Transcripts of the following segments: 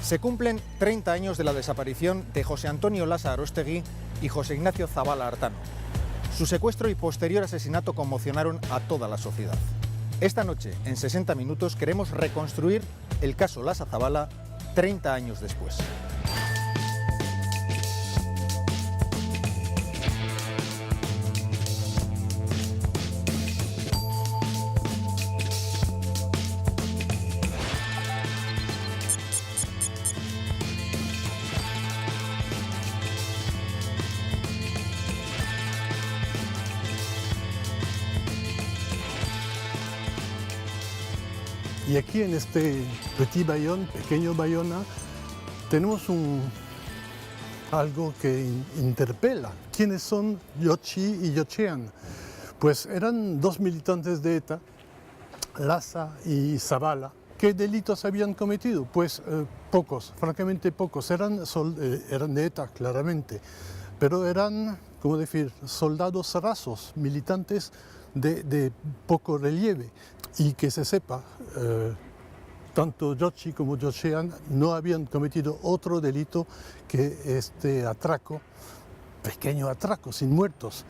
Se cumplen 30 años de la desaparición de José Antonio Lasa Aróstegui y José Ignacio Zabala Artano. Su secuestro y posterior asesinato conmocionaron a toda la sociedad. Esta noche, en 60 minutos, queremos reconstruir el caso Lasa Zabala 30 años después. Y aquí en este Petit Bayonne, pequeño Bayona, tenemos algo que interpela. ¿Quiénes son Yochi y Yochean? Pues eran dos militantes de ETA, Lasa y Zabala. ¿Qué delitos habían cometido? Pues pocos, francamente pocos. Eran de ETA, claramente, pero eran, ¿cómo decir?, soldados rasos, militantes de poco relieve. Y que se sepa, tanto Yochi como Yochean no habían cometido otro delito que este atraco, pequeño atraco, sin muertos.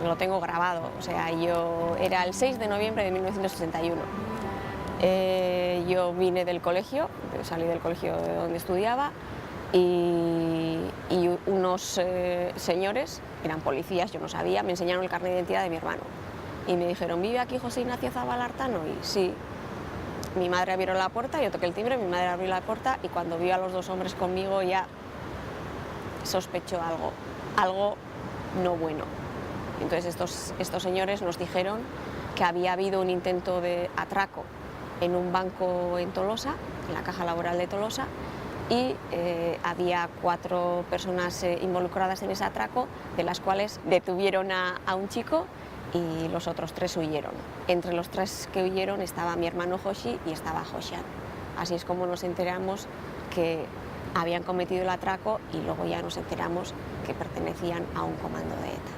Lo tengo grabado, o sea, era el 6 de noviembre de 1961. Yo vine del colegio, salí del colegio de donde estudiaba y unos señores, eran policías, yo no sabía, me enseñaron el carnet de identidad de mi hermano y me dijeron, ¿vive aquí José Ignacio Zabala Artano? Y sí, mi madre abrió la puerta, yo toqué el timbre, mi madre abrió la puerta y cuando vio a los dos hombres conmigo ya sospechó algo no bueno. Entonces estos señores nos dijeron que había habido un intento de atraco en un banco en Tolosa, en la Caja Laboral de Tolosa, y había 4 personas involucradas en ese atraco, de las cuales detuvieron a un chico y los otros 3 huyeron. Entre los 3 que huyeron estaba mi hermano Joshi y estaba Joshan. Así es como nos enteramos que habían cometido el atraco y luego ya nos enteramos que pertenecían a un comando de ETA.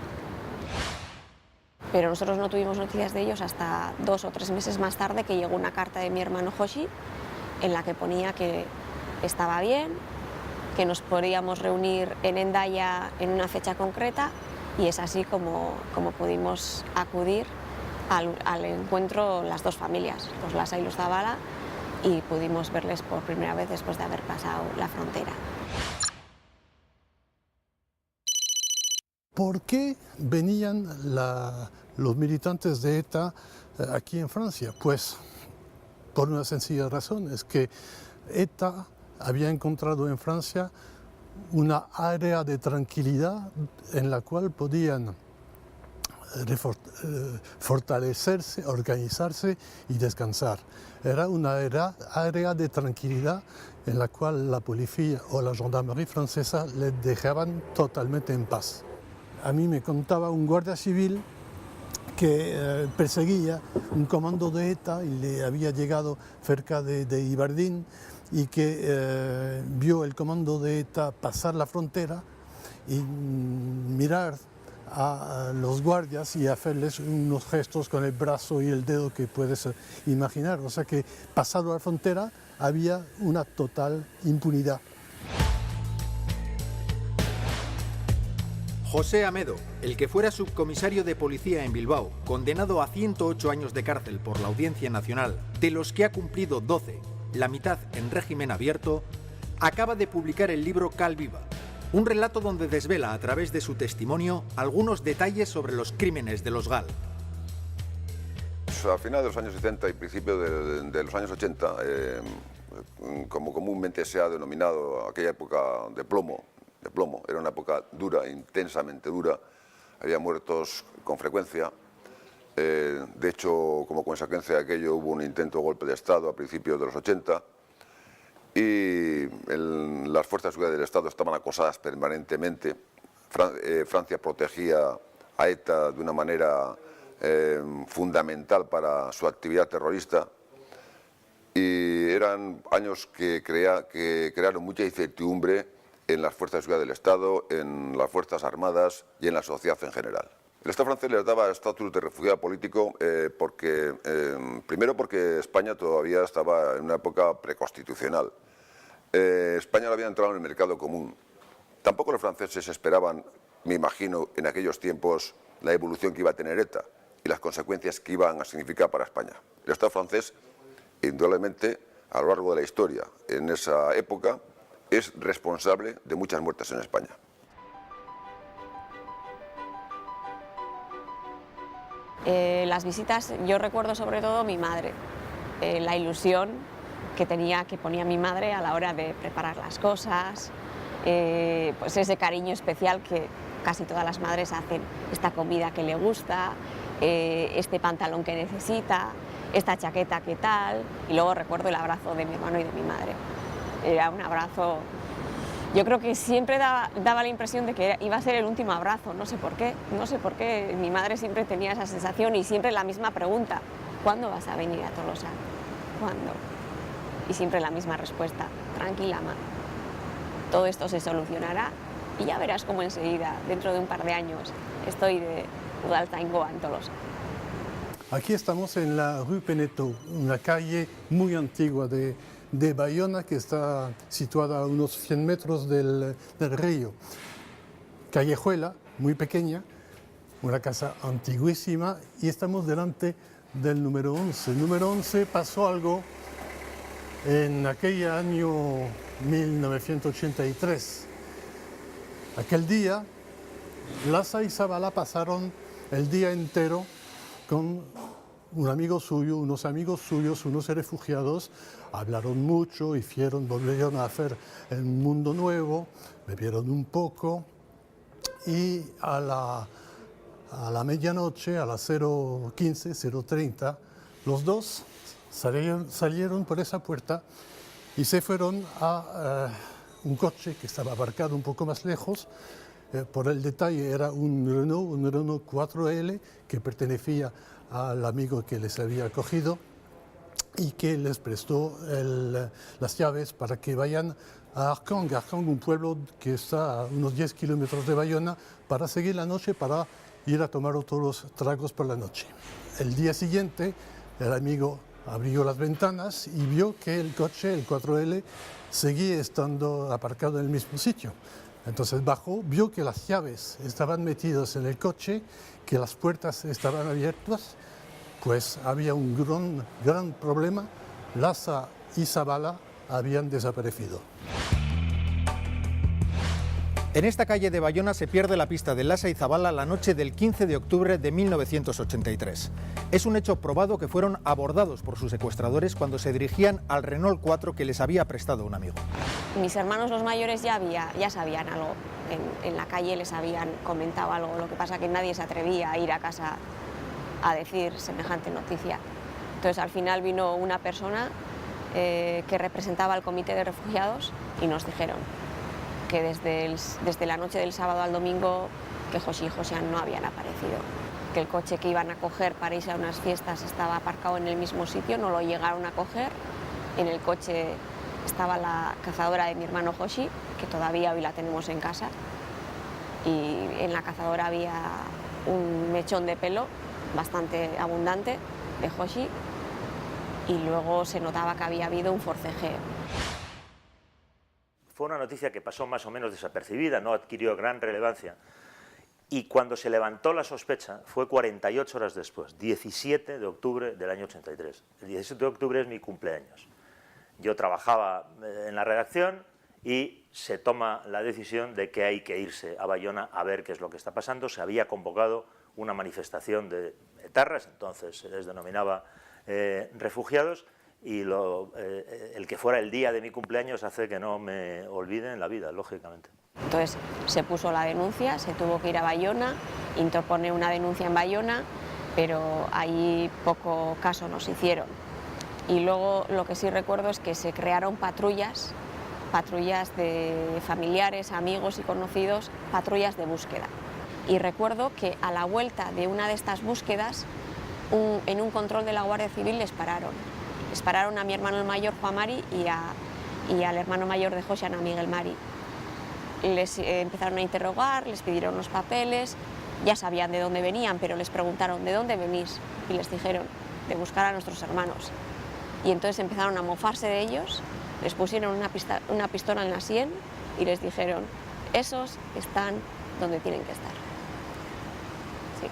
Pero nosotros no tuvimos noticias de ellos hasta 2 o 3 meses más tarde, que llegó una carta de mi hermano Joshi en la que ponía que estaba bien, que nos podíamos reunir en Hendaya en una fecha concreta, y es así como pudimos acudir al encuentro las 2 familias, los Lasa y los Zabala, y pudimos verles por primera vez después de haber pasado la frontera. ¿Por qué venían los militantes de ETA aquí en Francia? Pues por una sencilla razón, es que ETA había encontrado en Francia una área de tranquilidad en la cual podían fortalecerse, organizarse y descansar. Era una área de tranquilidad en la cual la policía o la gendarmería francesa les dejaban totalmente en paz. A mí me contaba un guardia civil que perseguía un comando de ETA y le había llegado cerca de Ibardín y que vio el comando de ETA pasar la frontera y mirar a los guardias y hacerles unos gestos con el brazo y el dedo que puedes imaginar. O sea que pasado la frontera había una total impunidad. José Amedo, el que fuera subcomisario de policía en Bilbao, condenado a 108 años de cárcel por la Audiencia Nacional, de los que ha cumplido 12, la mitad en régimen abierto, acaba de publicar el libro Cal Viva, un relato donde desvela a través de su testimonio algunos detalles sobre los crímenes de los GAL. A finales de los años 70 y principios de los años 80, como comúnmente se ha denominado aquella época de plomo, era una época dura, intensamente dura, había muertos con frecuencia. De hecho, como consecuencia de aquello hubo un intento de golpe de Estado a principios de los 80 y las fuerzas de seguridad del Estado estaban acosadas permanentemente. Francia protegía a ETA de una manera fundamental para su actividad terrorista y eran años que crearon mucha incertidumbre en las fuerzas de seguridad del Estado, en las Fuerzas Armadas y en la sociedad en general. El Estado francés les daba estatus de refugiado político primero porque España todavía estaba en una época preconstitucional. España no había entrado en el mercado común. Tampoco los franceses esperaban, me imagino, en aquellos tiempos la evolución que iba a tener ETA y las consecuencias que iban a significar para España. El Estado francés, indudablemente, a lo largo de la historia, en esa época, es responsable de muchas muertes en España. Las visitas, yo recuerdo sobre todo mi madre, la ilusión que ponía mi madre a la hora de preparar las cosas, pues ese cariño especial que casi todas las madres hacen, esta comida que le gusta, este pantalón que necesita, esta chaqueta que tal, y luego recuerdo el abrazo de mi hermano y de mi madre. Era un abrazo, yo creo que siempre daba la impresión de que iba a ser el último abrazo, no sé por qué, mi madre siempre tenía esa sensación y siempre la misma pregunta: ¿cuándo vas a venir a Tolosa? ¿Cuándo? Y siempre la misma respuesta: tranquila, ma, todo esto se solucionará y ya verás cómo enseguida, dentro de un par de años, estoy de Udaltzaingoa en Tolosa. Aquí estamos en la Rue Peneteau, una calle muy antigua de Bayona que está situada a unos 100 metros del río. Callejuela, muy pequeña, una casa antiguísima, y estamos delante del número 11. El número 11 pasó algo en aquel año 1983. Aquel día, Lassa y Zabala pasaron el día entero con un amigo suyo, unos amigos suyos, unos refugiados. Hablaron mucho, volvieron a hacer el mundo nuevo, bebieron un poco y a la medianoche, a las 0:15, 0:30, los dos salieron por esa puerta y se fueron a un coche que estaba aparcado un poco más lejos. Por el detalle era un Renault 4L que pertenecía al amigo que les había acogido y que les prestó las llaves para que vayan a Arcang, un pueblo que está a unos 10 kilómetros de Bayona, para seguir la noche, para ir a tomar otros tragos por la noche. El día siguiente, el amigo abrió las ventanas y vio que el coche, el 4L, seguía estando aparcado en el mismo sitio. Entonces bajó, vio que las llaves estaban metidas en el coche, que las puertas estaban abiertas, pues había un gran problema. Lassa y Zabala habían desaparecido. En esta calle de Bayona se pierde la pista de Lassa y Zabala la noche del 15 de octubre de 1983. Es un hecho probado que fueron abordados por sus secuestradores cuando se dirigían al Renault 4 que les había prestado un amigo. Mis hermanos los mayores ya sabían algo, en la calle les habían comentado algo, lo que pasa que nadie se atrevía a ir a casa a decir semejante noticia. Entonces al final vino una persona que representaba al comité de refugiados y nos dijeron que desde la noche del sábado al domingo que Joshi y Josian no habían aparecido, que el coche que iban a coger para irse a unas fiestas estaba aparcado en el mismo sitio, no lo llegaron a coger. En el coche estaba la cazadora de mi hermano Joshi, que todavía hoy la tenemos en casa, y en la cazadora había un mechón de pelo bastante abundante de Joshi, y luego se notaba que había habido un forcejeo. Fue una noticia que pasó más o menos desapercibida, no adquirió gran relevancia, y cuando se levantó la sospecha fue 48 horas después, 17 de octubre del año 83. El 17 de octubre es mi cumpleaños. Yo trabajaba en la redacción y se toma la decisión de que hay que irse a Bayona a ver qué es lo que está pasando. Se había convocado una manifestación de etarras, entonces se les denominaba refugiados, y el que fuera el día de mi cumpleaños hace que no me olvide en la vida, lógicamente. Entonces se puso la denuncia, se tuvo que ir a Bayona, interpone una denuncia en Bayona, pero ahí poco caso nos hicieron. Y luego lo que sí recuerdo es que se crearon patrullas de familiares, amigos y conocidos, patrullas de búsqueda. Y recuerdo que a la vuelta de una de estas búsquedas, en un control de la Guardia Civil les pararon. Les pararon a mi hermano el mayor, Juan Mari, y al hermano mayor de Josian, a Miguel Mari. les empezaron a interrogar, les pidieron los papeles, ya sabían de dónde venían, pero les preguntaron, ¿de dónde venís? Y les dijeron, de buscar a nuestros hermanos. Y entonces empezaron a mofarse de ellos, les pusieron una pistola en la sien y les dijeron, esos están donde tienen que estar. Sí.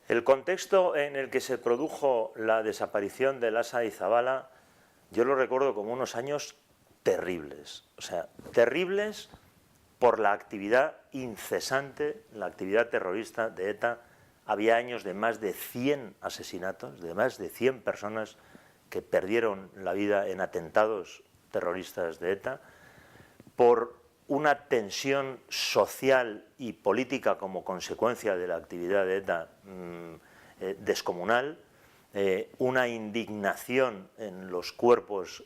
El contexto en el que se produjo la desaparición de Lasa y Zabala, yo lo recuerdo como unos años terribles, o sea, terribles por la actividad incesante, la actividad terrorista de ETA. Había años de más de 100 asesinatos, de más de 100 personas que perdieron la vida en atentados terroristas de ETA, por una tensión social y política como consecuencia de la actividad de ETA descomunal, una indignación en los cuerpos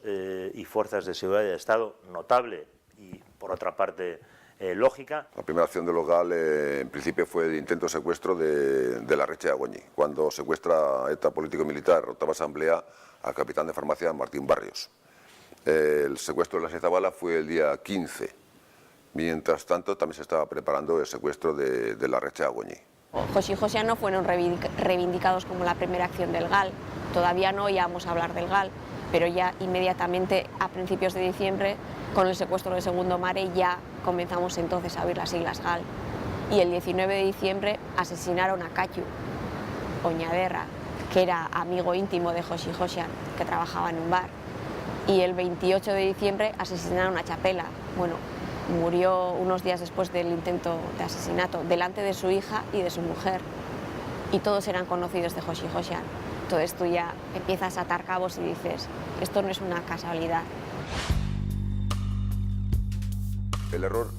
y fuerzas de seguridad del Estado notable y, por otra parte, lógica. La primera acción de los GAL, en principio, fue el intento de secuestro de Larrecha de Agoñi, cuando secuestra ETA político-militar, octava asamblea, al capitán de farmacia Martín Barrios. El secuestro de Lasa y Zabala fue el día 15. Mientras tanto, también se estaba preparando el secuestro de Larrecha de Agoñi. Joshi y Josia no fueron reivindicados como la primera acción del GAL. Todavía no oíamos hablar del GAL, pero ya inmediatamente a principios de diciembre, con el secuestro de Segundo Mare, ya comenzamos entonces a oír las siglas GAL. Y el 19 de diciembre asesinaron a Cachu Oñaderra, que era amigo íntimo de Joshi y Josia, que trabajaba en un bar. Y el 28 de diciembre asesinaron a Chapela. Bueno, murió unos días después del intento de asesinato, delante de su hija y de su mujer. Y todos eran conocidos de Joshi y Josia. Entonces tú ya empiezas a atar cabos y dices, esto no es una casualidad. El error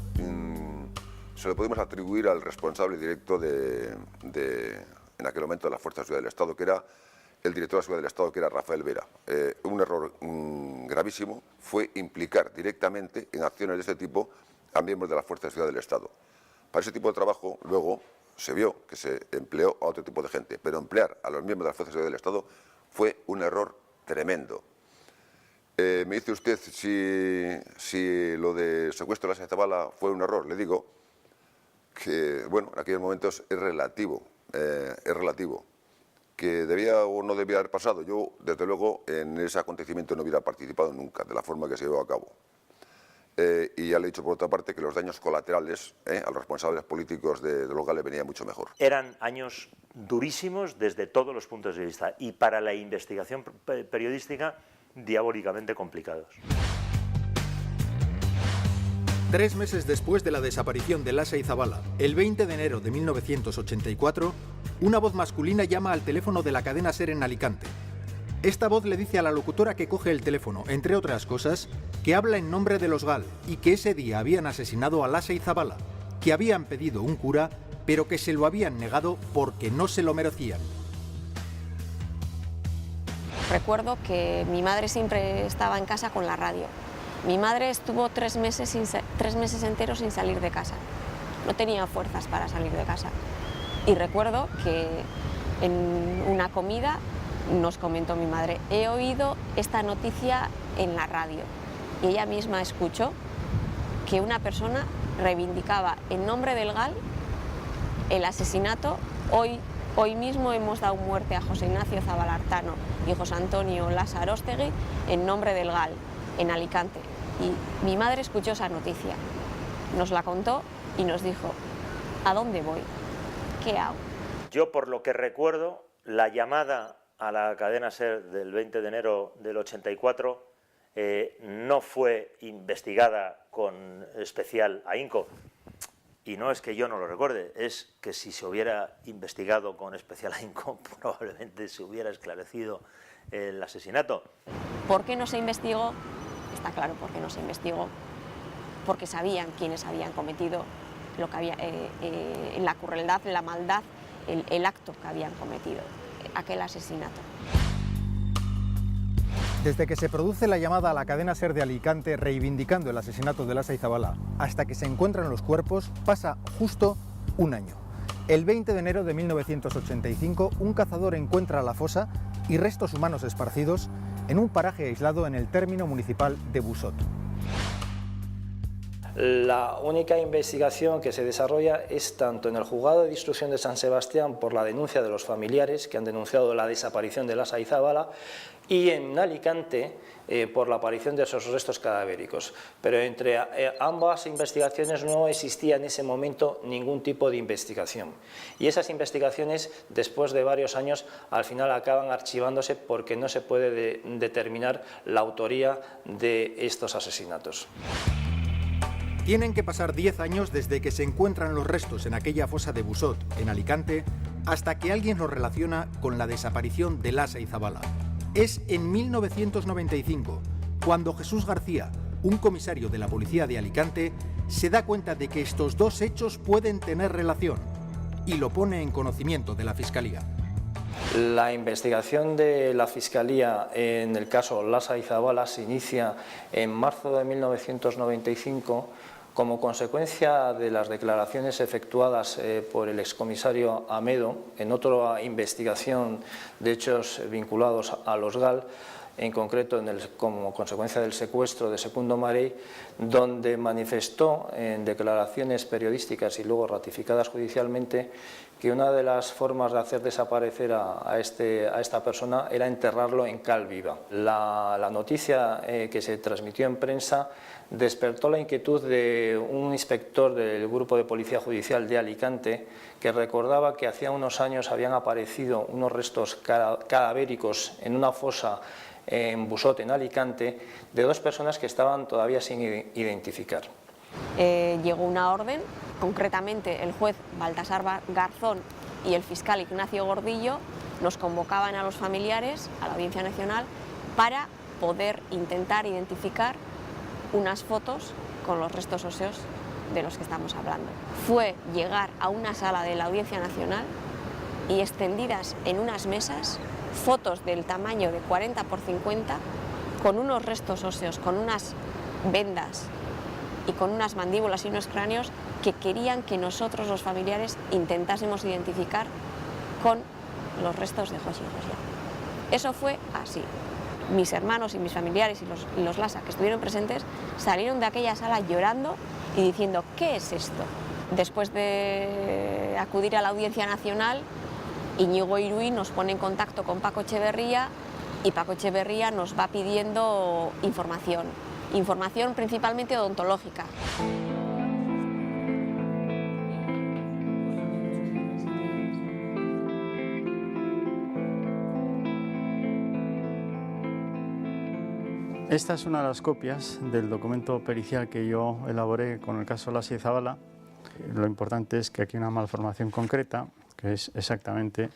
se lo podemos atribuir al responsable directo en aquel momento, de las Fuerzas de Seguridad del Estado, que era el director de Seguridad del Estado, que era Rafael Vera. Un error gravísimo fue implicar directamente en acciones de este tipo a miembros de las Fuerzas de Seguridad del Estado. Para ese tipo de trabajo, luego se vio que se empleó a otro tipo de gente, pero emplear a los miembros de las Fuerzas de Seguridad del Estado fue un error tremendo. Me dice usted si lo de secuestro de Lasa y Zabala fue un error. Le digo que, bueno, en aquellos momentos es relativo. Que debía o no debía haber pasado. Yo, desde luego, en ese acontecimiento no hubiera participado nunca, de la forma que se llevó a cabo. Y ya le he dicho, por otra parte, que los daños colaterales a los responsables políticos de los GAL venía mucho mejor. Eran años durísimos desde todos los puntos de vista y para la investigación periodística diabólicamente complicados. 3 meses después de la desaparición de Lasa y Zabala, el 20 de enero de 1984, una voz masculina llama al teléfono de la cadena SER en Alicante. Esta voz le dice a la locutora que coge el teléfono, entre otras cosas, que habla en nombre de los GAL y que ese día habían asesinado a Lasa y Zabala, que habían pedido un cura, pero que se lo habían negado porque no se lo merecían. Recuerdo que mi madre siempre estaba en casa con la radio. Mi madre estuvo 3 meses enteros sin salir de casa. No tenía fuerzas para salir de casa. Y recuerdo que en una comida nos comentó mi madre, he oído esta noticia en la radio. Y ella misma escuchó que una persona reivindicaba en nombre del GAL el asesinato. Hoy mismo hemos dado muerte a José Ignacio Zabala Artano y José Antonio Lasa Aróstegui en nombre del GAL, en Alicante. Y mi madre escuchó esa noticia, nos la contó y nos dijo, ¿a dónde voy? ¿Qué hago? Yo, por lo que recuerdo, la llamada a la cadena SER del 20 de enero del 84 no fue investigada con especial ahínco. Y no es que yo no lo recuerde, es que si se hubiera investigado con especial ahínco, probablemente se hubiera esclarecido el asesinato. ¿Por qué no se investigó? Está claro por qué no se investigó. Porque sabían quiénes habían cometido lo que había, la crueldad, la maldad, el acto que habían cometido, aquel asesinato. Desde que se produce la llamada a la cadena SER de Alicante reivindicando el asesinato de Lasa y Zabala hasta que se encuentran los cuerpos, pasa justo un año. El 20 de enero de 1985, un cazador encuentra la fosa y restos humanos esparcidos en un paraje aislado en el término municipal de Busot. La única investigación que se desarrolla es tanto en el Juzgado de Instrucción de San Sebastián por la denuncia de los familiares que han denunciado la desaparición de Lasa y Zabala, y en Alicante por la aparición de esos restos cadavéricos. Pero entre ambas investigaciones no existía en ese momento ningún tipo de investigación. Y esas investigaciones, después de varios años, al final acaban archivándose porque no se puede determinar la autoría de estos asesinatos. Tienen que pasar 10 años desde que se encuentran los restos en aquella fosa de Busot, en Alicante, hasta que alguien los relaciona con la desaparición de Lasa y Zabala. Es en 1995 cuando Jesús García, un comisario de la policía de Alicante, se da cuenta de que estos dos hechos pueden tener relación y lo pone en conocimiento de la Fiscalía. La investigación de la Fiscalía en el caso Lasa y Zabala se inicia en marzo de 1995 como consecuencia de las declaraciones efectuadas por el excomisario Amedo en otra investigación de hechos vinculados a los GAL, en concreto como consecuencia del secuestro de Secundo Marey, donde manifestó en declaraciones periodísticas y luego ratificadas judicialmente que una de las formas de hacer desaparecer a esta persona era enterrarlo en cal viva. La noticia que se transmitió en prensa despertó la inquietud de un inspector del Grupo de Policía Judicial de Alicante que recordaba que hacía unos años habían aparecido unos restos cadavéricos en una fosa en Busot, en Alicante, de dos personas que estaban todavía sin identificar. Llegó una orden, concretamente el juez Baltasar Garzón y el fiscal Ignacio Gordillo nos convocaban a los familiares, a la Audiencia Nacional, para poder intentar identificar unas fotos con los restos óseos de los que estamos hablando. Fue llegar a una sala de la Audiencia Nacional y extendidas en unas mesas fotos del tamaño de 40 por 50 con unos restos óseos, con unas vendas y con unas mandíbulas y unos cráneos que querían que nosotros los familiares intentásemos identificar con los restos de José y José. Eso fue así. Mis hermanos y mis familiares y los Lasa que estuvieron presentes salieron de aquella sala llorando y diciendo ¿qué es esto? Después de acudir a la Audiencia Nacional, Íñigo Iruí nos pone en contacto con Paco Echeverría y Paco Echeverría nos va pidiendo información principalmente odontológica. Esta es una de las copias del documento pericial que yo elaboré con el caso Lasa y Zabala. Lo importante es que aquí hay una malformación concreta, que es exactamente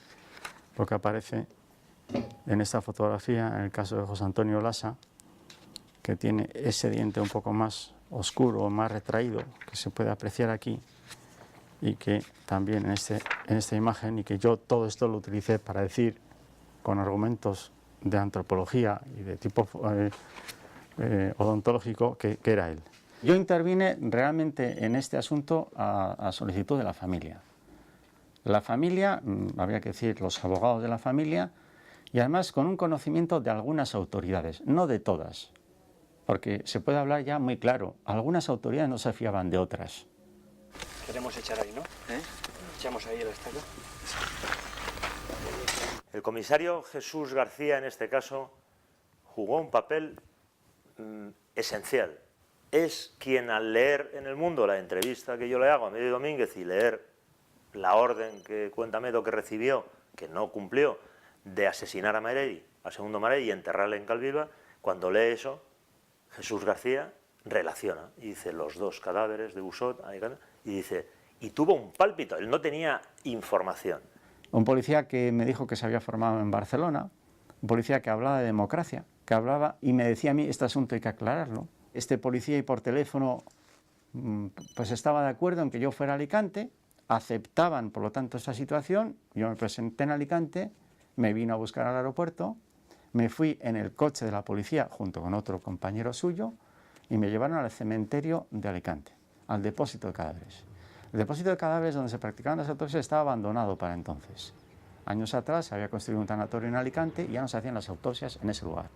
lo que aparece en esta fotografía, en el caso de José Antonio Lasa, que tiene ese diente un poco más oscuro, más retraído, que se puede apreciar aquí, y que también en esta imagen, y que yo todo esto lo utilicé para decir, con argumentos de antropología y de tipo odontológico, que era él. Yo intervine realmente en este asunto a solicitud de la familia. La familia, habría que decir los abogados de la familia, y además con un conocimiento de algunas autoridades, no de todas, porque se puede hablar ya muy claro, algunas autoridades no se fiaban de otras. Queremos echar ahí, ¿no? Echamos ahí el estaco. El comisario Jesús García, en este caso, jugó un papel esencial. Es quien, al leer en El Mundo la entrevista que yo le hago a Amedio Domínguez y leer la orden que cuenta Amedo que recibió, que no cumplió, de asesinar a Marey, a Segundo Marey, y enterrarle en Calviva, cuando lee eso, Jesús García relaciona y dice los dos cadáveres de Busot, y dice, y tuvo un pálpito, él no tenía información. Un policía que me dijo que se había formado en Barcelona, un policía que hablaba de democracia, que hablaba y me decía a mí, este asunto hay que aclararlo. Este policía, y por teléfono, pues estaba de acuerdo en que yo fuera a Alicante, aceptaban por lo tanto esta situación, yo me presenté en Alicante, me vino a buscar al aeropuerto, me fui en el coche de la policía junto con otro compañero suyo y me llevaron al cementerio de Alicante, al depósito de cadáveres. El depósito de cadáveres donde se practicaban las autopsias estaba abandonado para entonces. Años atrás se había construido un tanatorio en Alicante y ya no se hacían las autopsias en ese lugar.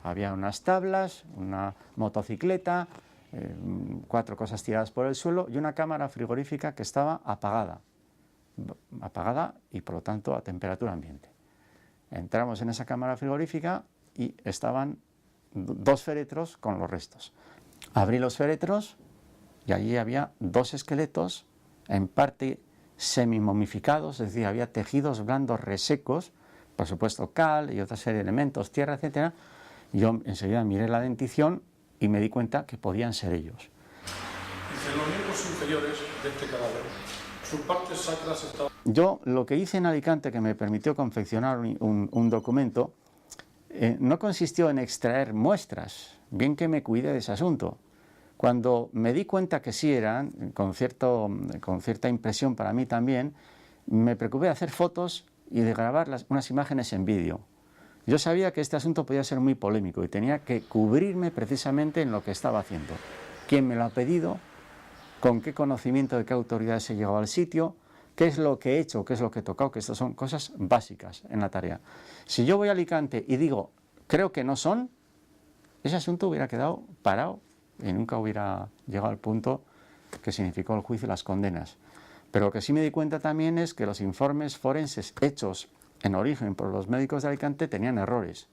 Había unas tablas, una motocicleta 4 cosas tiradas por el suelo y una cámara frigorífica que estaba apagada y por lo tanto a temperatura ambiente. Entramos en esa cámara frigorífica y estaban 2 féretros con los restos. Abrí los féretros y allí había 2 esqueletos, en parte semi-momificados, es decir, había tejidos blandos resecos, por supuesto cal y otra serie de elementos, tierra, etc. Yo enseguida miré la dentición y me di cuenta que podían ser ellos. Dice, los miembros inferiores de este cadáver, sus partes sacras estaban... Yo lo que hice en Alicante, que me permitió confeccionar un documento, no consistió en extraer muestras, bien que me cuidé de ese asunto. Cuando me di cuenta que sí eran, con cierta impresión para mí también, me preocupé de hacer fotos y de grabar unas imágenes en vídeo. Yo sabía que este asunto podía ser muy polémico y tenía que cubrirme precisamente en lo que estaba haciendo. ¿Quién me lo ha pedido? ¿Con qué conocimiento de qué autoridad se llegó al sitio? ¿Qué es lo que he hecho? ¿Qué es lo que he tocado? Que estas son cosas básicas en la tarea. Si yo voy a Alicante y digo, creo que no son, ese asunto hubiera quedado parado y nunca hubiera llegado al punto que significó el juicio y las condenas. Pero lo que sí me di cuenta también es que los informes forenses hechos en origen por los médicos de Alicante tenían errores.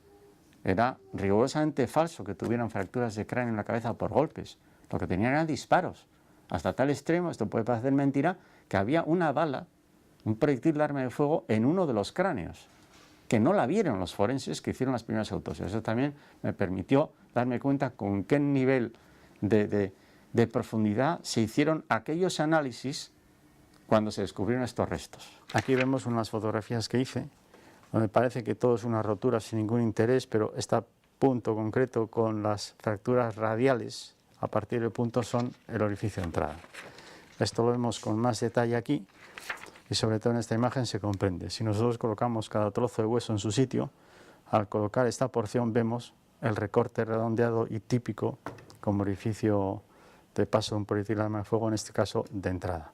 Era rigurosamente falso que tuvieran fracturas de cráneo en la cabeza por golpes. Lo que tenían eran disparos. Hasta tal extremo, esto puede parecer mentira, que había una bala, un proyectil de arma de fuego en uno de los cráneos, que no la vieron los forenses que hicieron las primeras autopsias. Eso también me permitió darme cuenta con qué nivel de profundidad se hicieron aquellos análisis cuando se descubrieron estos restos. Aquí vemos unas fotografías que hice, donde parece que todo es una rotura sin ningún interés, pero este punto concreto con las fracturas radiales, a partir del punto son el orificio de entrada. Esto lo vemos con más detalle aquí y sobre todo en esta imagen se comprende. Si nosotros colocamos cada trozo de hueso en su sitio, al colocar esta porción vemos el recorte redondeado y típico como orificio de paso de un proyectil de arma de fuego, en este caso de entrada.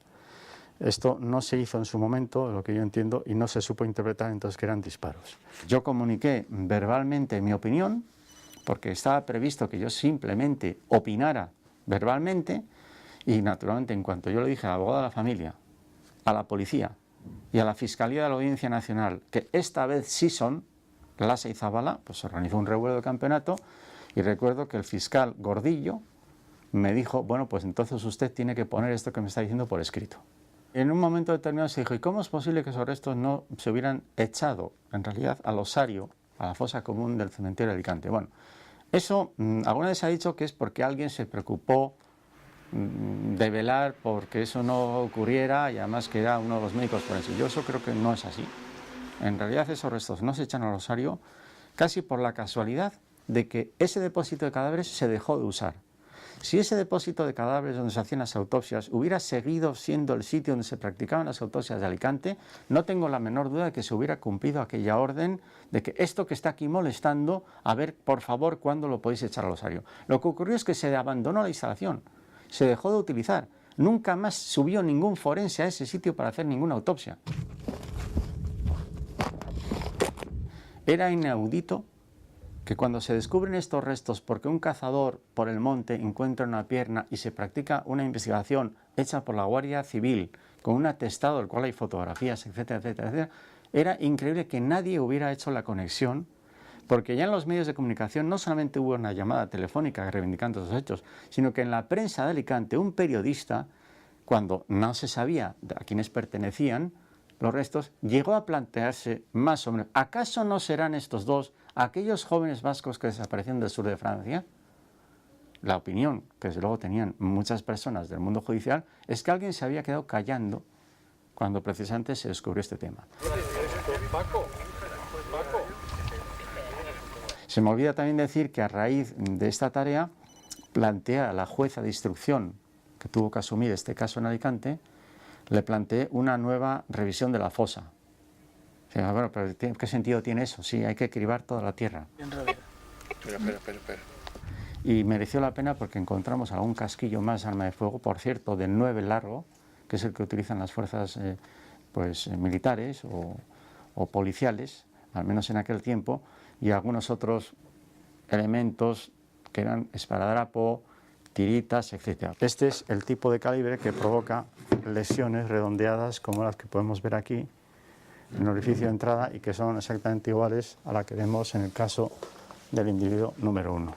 Esto no se hizo en su momento, lo que yo entiendo, y no se supo interpretar entonces que eran disparos. Yo comuniqué verbalmente mi opinión, porque estaba previsto que yo simplemente opinara verbalmente, y naturalmente en cuanto yo le dije al abogado de la familia, a la policía y a la Fiscalía de la Audiencia Nacional, que esta vez sí son Lasa y Zabala, pues se organizó un revuelo de campeonato, y recuerdo que el fiscal Gordillo me dijo, bueno, pues entonces usted tiene que poner esto que me está diciendo por escrito. En un momento determinado se dijo, ¿y cómo es posible que esos restos no se hubieran echado, en realidad, al osario, a la fosa común del cementerio de Alicante? Bueno, eso alguna vez se ha dicho que es porque alguien se preocupó de velar porque eso no ocurriera y además que era uno de los médicos forenses. Yo eso creo que no es así. En realidad esos restos no se echan al osario casi por la casualidad de que ese depósito de cadáveres se dejó de usar. Si ese depósito de cadáveres donde se hacían las autopsias hubiera seguido siendo el sitio donde se practicaban las autopsias de Alicante, no tengo la menor duda de que se hubiera cumplido aquella orden de que esto que está aquí molestando, a ver, por favor, ¿cuándo lo podéis echar al osario? Lo que ocurrió es que se abandonó la instalación, se dejó de utilizar. Nunca más subió ningún forense a ese sitio para hacer ninguna autopsia. Era inaudito que cuando se descubren estos restos porque un cazador por el monte encuentra una pierna y se practica una investigación hecha por la Guardia Civil con un atestado del cual hay fotografías, etcétera, etcétera, etcétera, era increíble que nadie hubiera hecho la conexión, porque ya en los medios de comunicación no solamente hubo una llamada telefónica reivindicando esos hechos, sino que en la prensa de Alicante un periodista, cuando no se sabía a quiénes pertenecían los restos, llegó a plantearse más o menos, ¿acaso no serán estos dos aquellos jóvenes vascos que desaparecieron del sur de Francia? La opinión que desde luego tenían muchas personas del mundo judicial es que alguien se había quedado callando cuando precisamente se descubrió este tema. Se me olvida también decir que a raíz de esta tarea planteé a la jueza de instrucción que tuvo que asumir este caso en Alicante, le planteé una nueva revisión de la fosa. Bueno, pero ¿qué sentido tiene eso? Sí, hay que cribar toda la tierra. Espera. Y mereció la pena porque encontramos algún casquillo más de arma de fuego, por cierto, de 9 largo, que es el que utilizan las fuerzas militares o policiales, al menos en aquel tiempo, y algunos otros elementos que eran esparadrapo, tiritas, etc. Este es el tipo de calibre que provoca lesiones redondeadas como las que podemos ver aquí en el orificio de entrada y que son exactamente iguales a la que vemos en el caso del individuo número 1.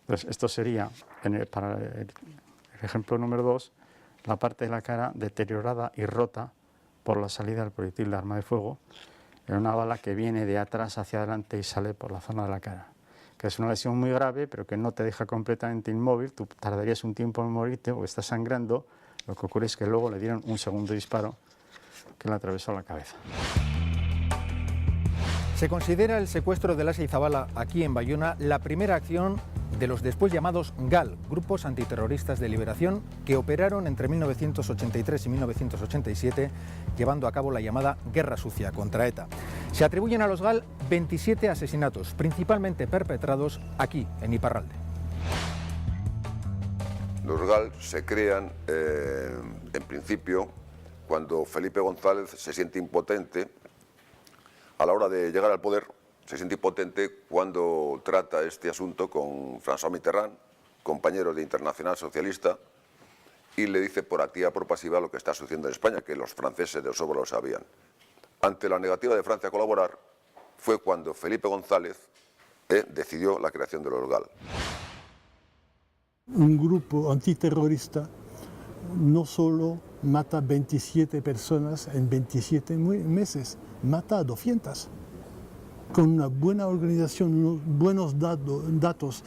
Entonces, esto sería, para el ejemplo número 2, la parte de la cara deteriorada y rota por la salida del proyectil de arma de fuego en una bala que viene de atrás hacia adelante y sale por la zona de la cara, que es una lesión muy grave, pero que no te deja completamente inmóvil. Tú tardarías un tiempo en morirte o estás sangrando. Lo que ocurre es que luego le dieron un segundo disparo que le atravesó la cabeza. Se considera el secuestro de Lasa y Zabala aquí en Bayona la primera acción de los después llamados GAL, Grupos Antiterroristas de Liberación, que operaron entre 1983 y 1987, llevando a cabo la llamada Guerra Sucia contra ETA. Se atribuyen a los GAL 27 asesinatos, principalmente perpetrados aquí, en Iparralde. Los GAL se crean, en principio, cuando Felipe González se siente impotente a la hora de llegar al poder. Se siente impotente cuando trata este asunto con François Mitterrand, compañero de Internacional Socialista, y le dice por activa por pasiva lo que está sucediendo en España, que los franceses de sobra lo sabían. Ante la negativa de Francia a colaborar, fue cuando Felipe González decidió la creación de los GAL. Un grupo antiterrorista no solo mata 27 personas en 27 meses, mata a 200. Con una buena organización, unos buenos datos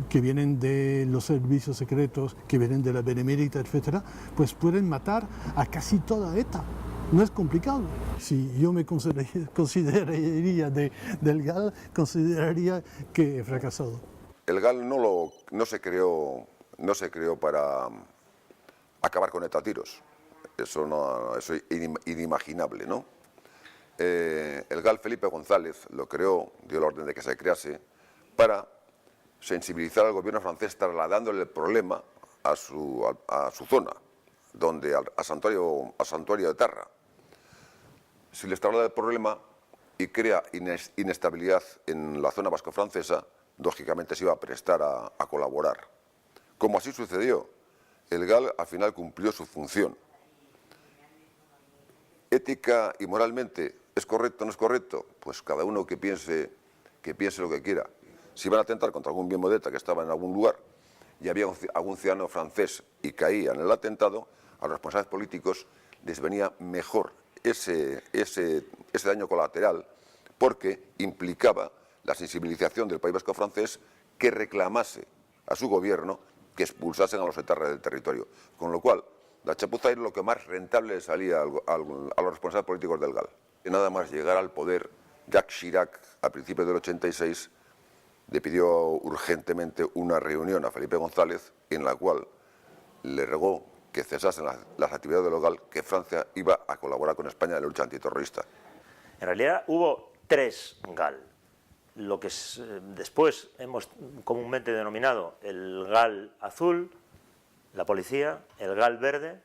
que vienen de los servicios secretos, que vienen de la Benemérita, etc., pues pueden matar a casi toda ETA. No es complicado. Si yo me consideraría del GAL, consideraría que he fracasado. El GAL no se creó para acabar con ETA a tiros. Eso es inimaginable, ¿no? El GAL Felipe González lo creó, dio la orden de que se crease, para sensibilizar al gobierno francés, trasladándole el problema a su zona, a Santuario de Terra. Si les traslada el problema y crea inestabilidad en la zona vasco-francesa, lógicamente se iba a prestar a colaborar. Como así sucedió, el GAL al final cumplió su función. Ética y moralmente, ¿es correcto o no es correcto? Pues cada uno que piense lo que quiera. Si van a atentar contra algún miembro de ETA que estaba en algún lugar y había algún ciudadano francés y caía en el atentado, a los responsables políticos les venía mejor ese daño colateral, porque implicaba la sensibilización del País Vasco francés, que reclamase a su gobierno que expulsasen a los etarras del territorio. Con lo cual, la chapuza era lo que más rentable le salía a los responsables políticos del GAL. Y nada más llegar al poder, Jacques Chirac, a principios del 86, le pidió urgentemente una reunión a Felipe González, en la cual le rogó que cesasen las actividades del GAL, que Francia iba a colaborar con España en la lucha antiterrorista. En realidad hubo 3 GAL. Lo que después hemos comúnmente denominado el GAL azul, la policía, el GAL verde,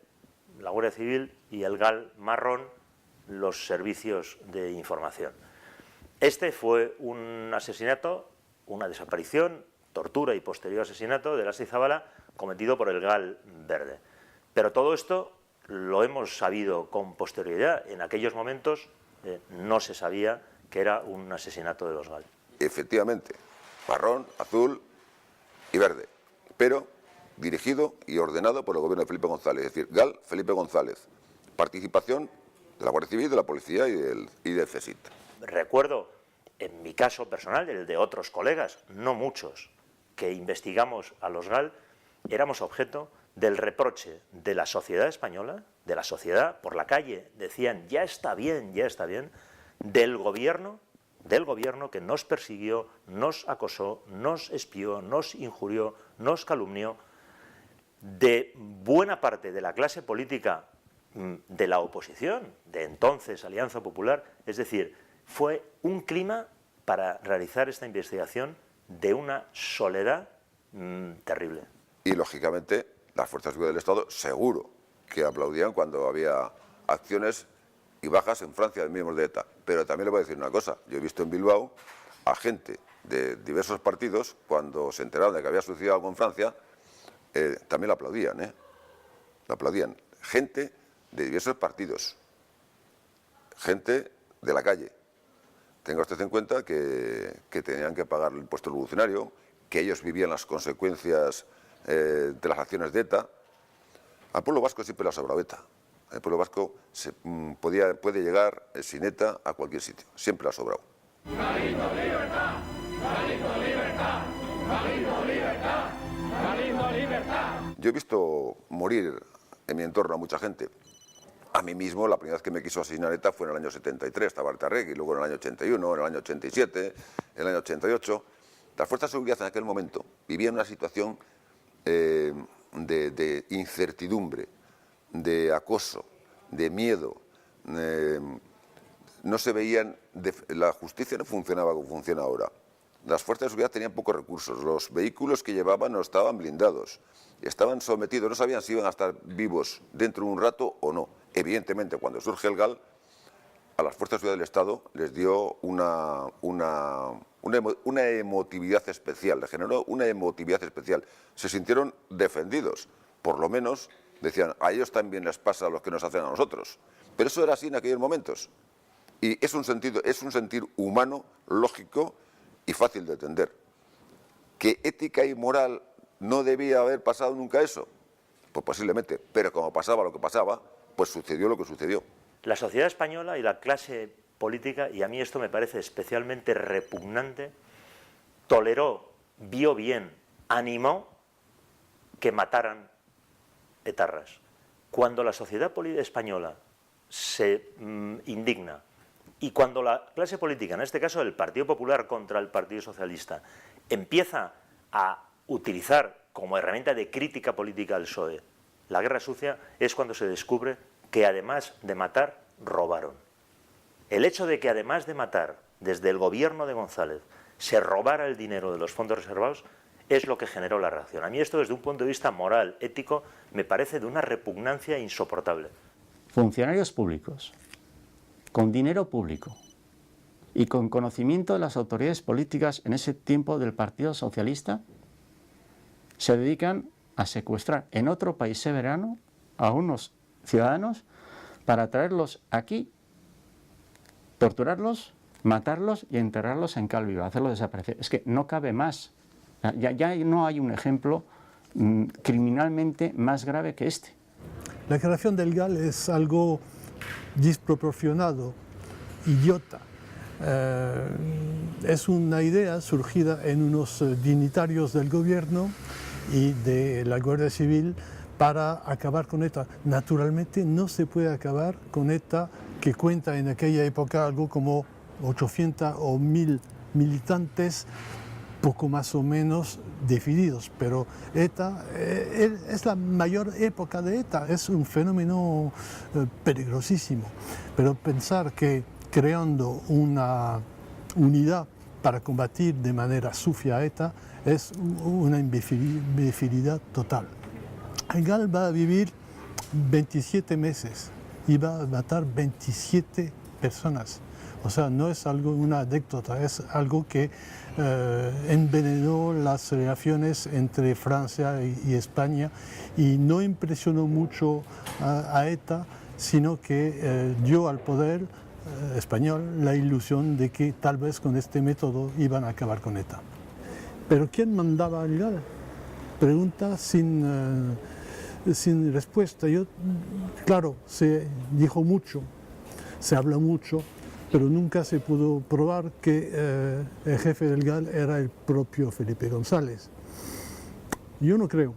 la Guardia Civil, y el GAL marrón, los servicios de información. Este fue un asesinato, una desaparición, tortura y posterior asesinato de Lasa y Zabala cometido por el GAL verde. Pero todo esto lo hemos sabido con posterioridad. En aquellos momentos no se sabía que era un asesinato de los GAL. Efectivamente, marrón, azul y verde, pero dirigido y ordenado por el gobierno de Felipe González, es decir, GAL Felipe González, participación de la Guardia Civil, de la Policía y del CSIC. Recuerdo, en mi caso personal, el de otros colegas, no muchos, que investigamos a los GAL, éramos objeto del reproche de la sociedad española, de la sociedad por la calle, decían ya está bien, del gobierno que nos persiguió, nos acosó, nos espió, nos injurió, nos calumnió, de buena parte de la clase política de la oposición, de entonces Alianza Popular. Es decir, fue un clima para realizar esta investigación de una soledad terrible. Y lógicamente las fuerzas de seguridad del Estado seguro que aplaudían cuando había acciones y bajas en Francia de miembros de ETA. Pero también le voy a decir una cosa, yo he visto en Bilbao a gente de diversos partidos, cuando se enteraron de que había sucedido algo en Francia, también la aplaudían, la aplaudían. Gente de diversos partidos, gente de la calle. Tenga usted en cuenta que tenían que pagar el impuesto revolucionario, que ellos vivían las consecuencias de las acciones de ETA. Al pueblo vasco siempre le ha sobrado ETA. El pueblo vasco puede llegar sin ETA a cualquier sitio, siempre le ha sobrado. Galindo libertad, Galindo libertad, Galindo libertad, Galindo libertad. Yo he visto morir en mi entorno a mucha gente. A mí mismo, la primera vez que me quiso asesinar ETA fue en el año 73, estaba Artarregui, luego en el año 81, en el año 87, en el año 88. Las fuerzas de seguridad en aquel momento vivían una situación de incertidumbre, de acoso, de miedo. No se veían, la justicia no funcionaba como funciona ahora. Las fuerzas de seguridad tenían pocos recursos, los vehículos que llevaban no estaban blindados, estaban sometidos, no sabían si iban a estar vivos dentro de un rato o no. Evidentemente, cuando surge el GAL, a las fuerzas de seguridad del Estado les dio una emotividad especial, le generó una emotividad especial. Se sintieron defendidos, por lo menos decían, a ellos también les pasa lo que nos hacen a nosotros. Pero eso era así en aquellos momentos. Y es un sentir humano, lógico y fácil de entender. ¿Que ética y moral no debía haber pasado nunca eso? Pues posiblemente, pero como pasaba lo que pasaba, pues sucedió lo que sucedió. La sociedad española y la clase política, y a mí esto me parece especialmente repugnante, toleró, vio bien, animó que mataran etarras. Cuando la sociedad española se indigna y cuando la clase política, en este caso el Partido Popular contra el Partido Socialista, empieza a utilizar como herramienta de crítica política al PSOE la guerra sucia, es cuando se descubre que además de matar, robaron. El hecho de que además de matar, desde el gobierno de González, se robara el dinero de los fondos reservados, es lo que generó la reacción. A mí esto, desde un punto de vista moral, ético, me parece de una repugnancia insoportable. Funcionarios públicos, con dinero público y con conocimiento de las autoridades políticas en ese tiempo del Partido Socialista, se dedican a secuestrar en otro país soberano a unos ciudadanos para traerlos aquí, torturarlos, matarlos y enterrarlos en cal vivo, hacerlos desaparecer. Es que no cabe más. Ya no hay un ejemplo criminalmente más grave que este. La creación del GAL es algo desproporcionado, idiota. Es una idea surgida en unos dignatarios del gobierno y de la Guardia Civil para acabar con ETA. Naturalmente no se puede acabar con ETA, que cuenta en aquella época algo como 800 o 1000 militantes, poco más o menos definidos, pero ETA es la mayor época de ETA, es un fenómeno peligrosísimo. Pero pensar que creando una unidad para combatir de manera sucia a ETA es una imbecilidad total. El GAL va a vivir 27 meses y va a matar 27 personas. O sea, no es algo, una anécdota, es algo que envenenó las relaciones entre Francia y España y no impresionó mucho a ETA, sino que dio al poder español la ilusión de que tal vez con este método iban a acabar con ETA. ¿Pero quién mandaba al GAL? Pregunta sin respuesta. Claro, se dijo mucho, se habló mucho, pero nunca se pudo probar que el jefe del GAL era el propio Felipe González. Yo no creo.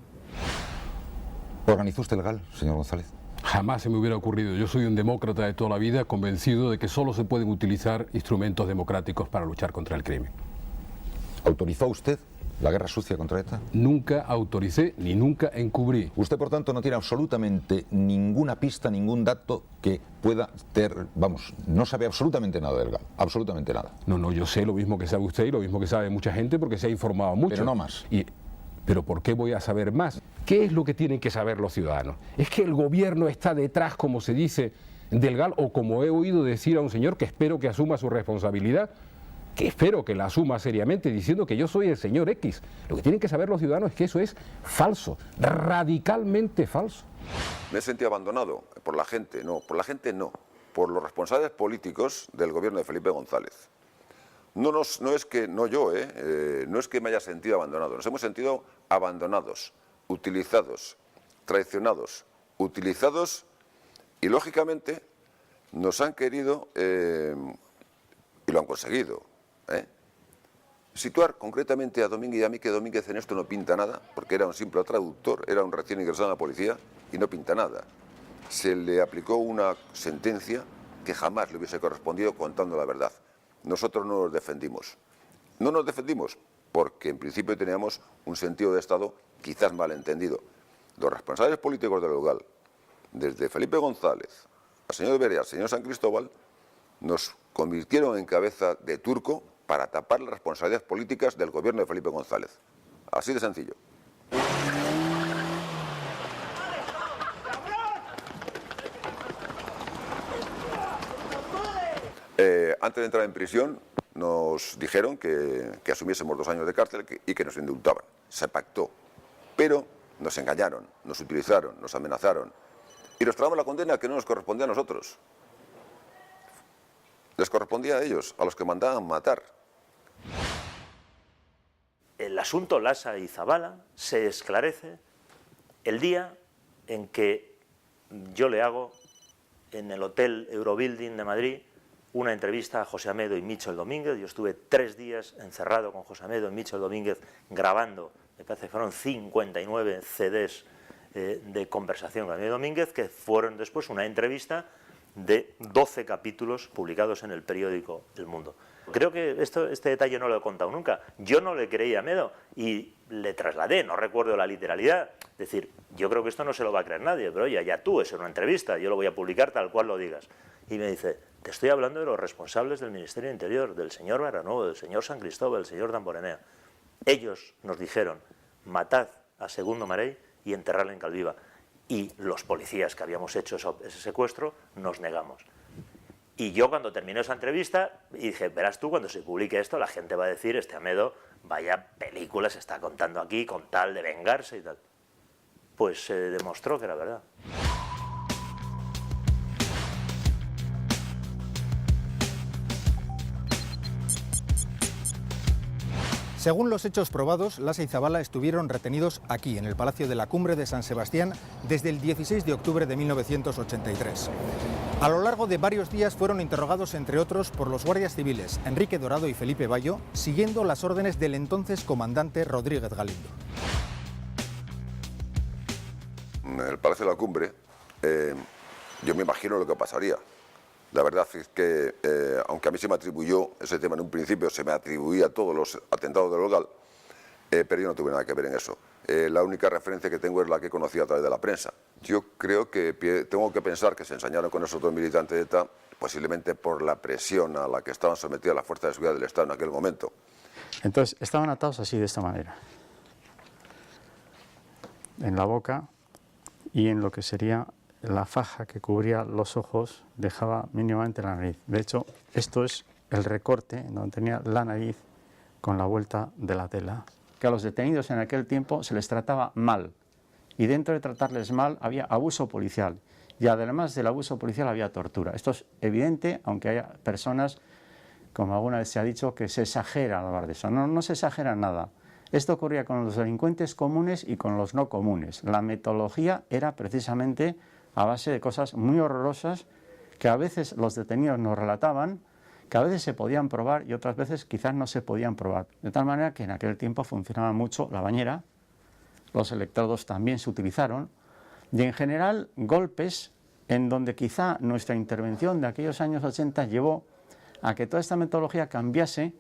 ¿Organizó usted el GAL, señor González? Jamás se me hubiera ocurrido. Yo soy un demócrata de toda la vida, convencido de que solo se pueden utilizar instrumentos democráticos para luchar contra el crimen. ¿Autorizó usted la guerra sucia contra ETA? Nunca autoricé ni nunca encubrí. Usted, por tanto, no tiene absolutamente ninguna pista, ningún dato que pueda tener, vamos, no sabe absolutamente nada del GAL, absolutamente nada. No, yo sé lo mismo que sabe usted y lo mismo que sabe mucha gente porque se ha informado mucho. Pero no más. ¿Pero por qué voy a saber más? ¿Qué es lo que tienen que saber los ciudadanos? ¿Es que el gobierno está detrás, como se dice, del GAL, o como he oído decir a un señor que espero que asuma su responsabilidad, que espero que la asuma seriamente, diciendo que yo soy el señor X. Lo que tienen que saber los ciudadanos es que eso es falso, radicalmente falso. Me he sentido abandonado por la gente, no, por los responsables políticos del gobierno de Felipe González. No es que me haya sentido abandonado, nos hemos sentido abandonados, utilizados, traicionados, y lógicamente nos han querido, y lo han conseguido, situar concretamente a Domínguez y a mí, que Domínguez en esto no pinta nada, porque era un simple traductor, era un recién ingresado en la policía y no pinta nada. Se le aplicó una sentencia que jamás le hubiese correspondido contando la verdad. Nosotros no nos defendimos. No nos defendimos porque en principio teníamos un sentido de Estado quizás malentendido. Los responsables políticos del local, desde Felipe González al señor Beria, al señor San Cristóbal, nos convirtieron en cabeza de turco para tapar las responsabilidades políticas del gobierno de Felipe González. Así de sencillo. Antes de entrar en prisión nos dijeron que asumiésemos 2 años de cárcel y que nos indultaban. Se pactó, pero nos engañaron, nos utilizaron, nos amenazaron y nos tragamos la condena que no nos correspondía a nosotros. Les correspondía a ellos, a los que mandaban matar. El asunto Lasa y Zabala se esclarece el día en que yo le hago en el Hotel Eurobuilding de Madrid una entrevista a José Amedo y Michel Domínguez. Yo estuve 3 días encerrado con José Amedo y Michel Domínguez grabando, me parece que fueron 59 CDs de conversación con Amedo Domínguez, que fueron después una entrevista de 12 capítulos publicados en el periódico El Mundo. Creo que este detalle no lo he contado nunca. Yo no le creí a Amedo y le trasladé, no recuerdo la literalidad. Es decir, yo creo que esto no se lo va a creer nadie, pero oye, ya tú, es una entrevista, yo lo voy a publicar tal cual lo digas. Y me dice, te estoy hablando de los responsables del Ministerio de Interior, del señor Baranovo, del señor San Cristóbal, del señor Damborenea. Ellos nos dijeron, matad a Segundo Marey y enterrarle en Calviva. Y los policías que habíamos hecho ese secuestro nos negamos. Y yo cuando terminé esa entrevista dije, verás tú, cuando se publique esto la gente va a decir, este Amedo, vaya películas está contando aquí con tal de vengarse y tal. Pues se demostró que era verdad. Según los hechos probados, Lasa y Zabala estuvieron retenidos aquí, en el Palacio de la Cumbre de San Sebastián, desde el 16 de octubre de 1983. A lo largo de varios días fueron interrogados, entre otros, por los guardias civiles Enrique Dorado y Felipe Bayo, siguiendo las órdenes del entonces comandante Rodríguez Galindo. En el Palacio de la Cumbre, yo me imagino lo que pasaría. La verdad es que, aunque a mí se me atribuyó ese tema en un principio, se me atribuía todos los atentados del local, pero yo no tuve nada que ver en eso. La única referencia que tengo es la que he conocido a través de la prensa. Yo creo que tengo que pensar que se ensañaron con esos 2 militantes de ETA, posiblemente por la presión a la que estaban sometidas las fuerzas de seguridad del Estado en aquel momento. Entonces, estaban atados así, de esta manera, en la boca y en lo que sería la faja que cubría los ojos, dejaba mínimamente la nariz. De hecho, esto es el recorte donde tenía la nariz con la vuelta de la tela. Que a los detenidos en aquel tiempo se les trataba mal, y dentro de tratarles mal había abuso policial, y además del abuso policial había tortura. Esto es evidente, aunque haya personas, como alguna vez se ha dicho, que se exagera al hablar de eso. No se exagera nada. Esto ocurría con los delincuentes comunes y con los no comunes. La metodología era precisamente a base de cosas muy horrorosas que a veces los detenidos nos relataban, que a veces se podían probar y otras veces quizás no se podían probar. De tal manera que en aquel tiempo funcionaba mucho la bañera, los electrodos también se utilizaron, y en general golpes en donde quizá nuestra intervención de aquellos años 80 llevó a que toda esta metodología cambiase,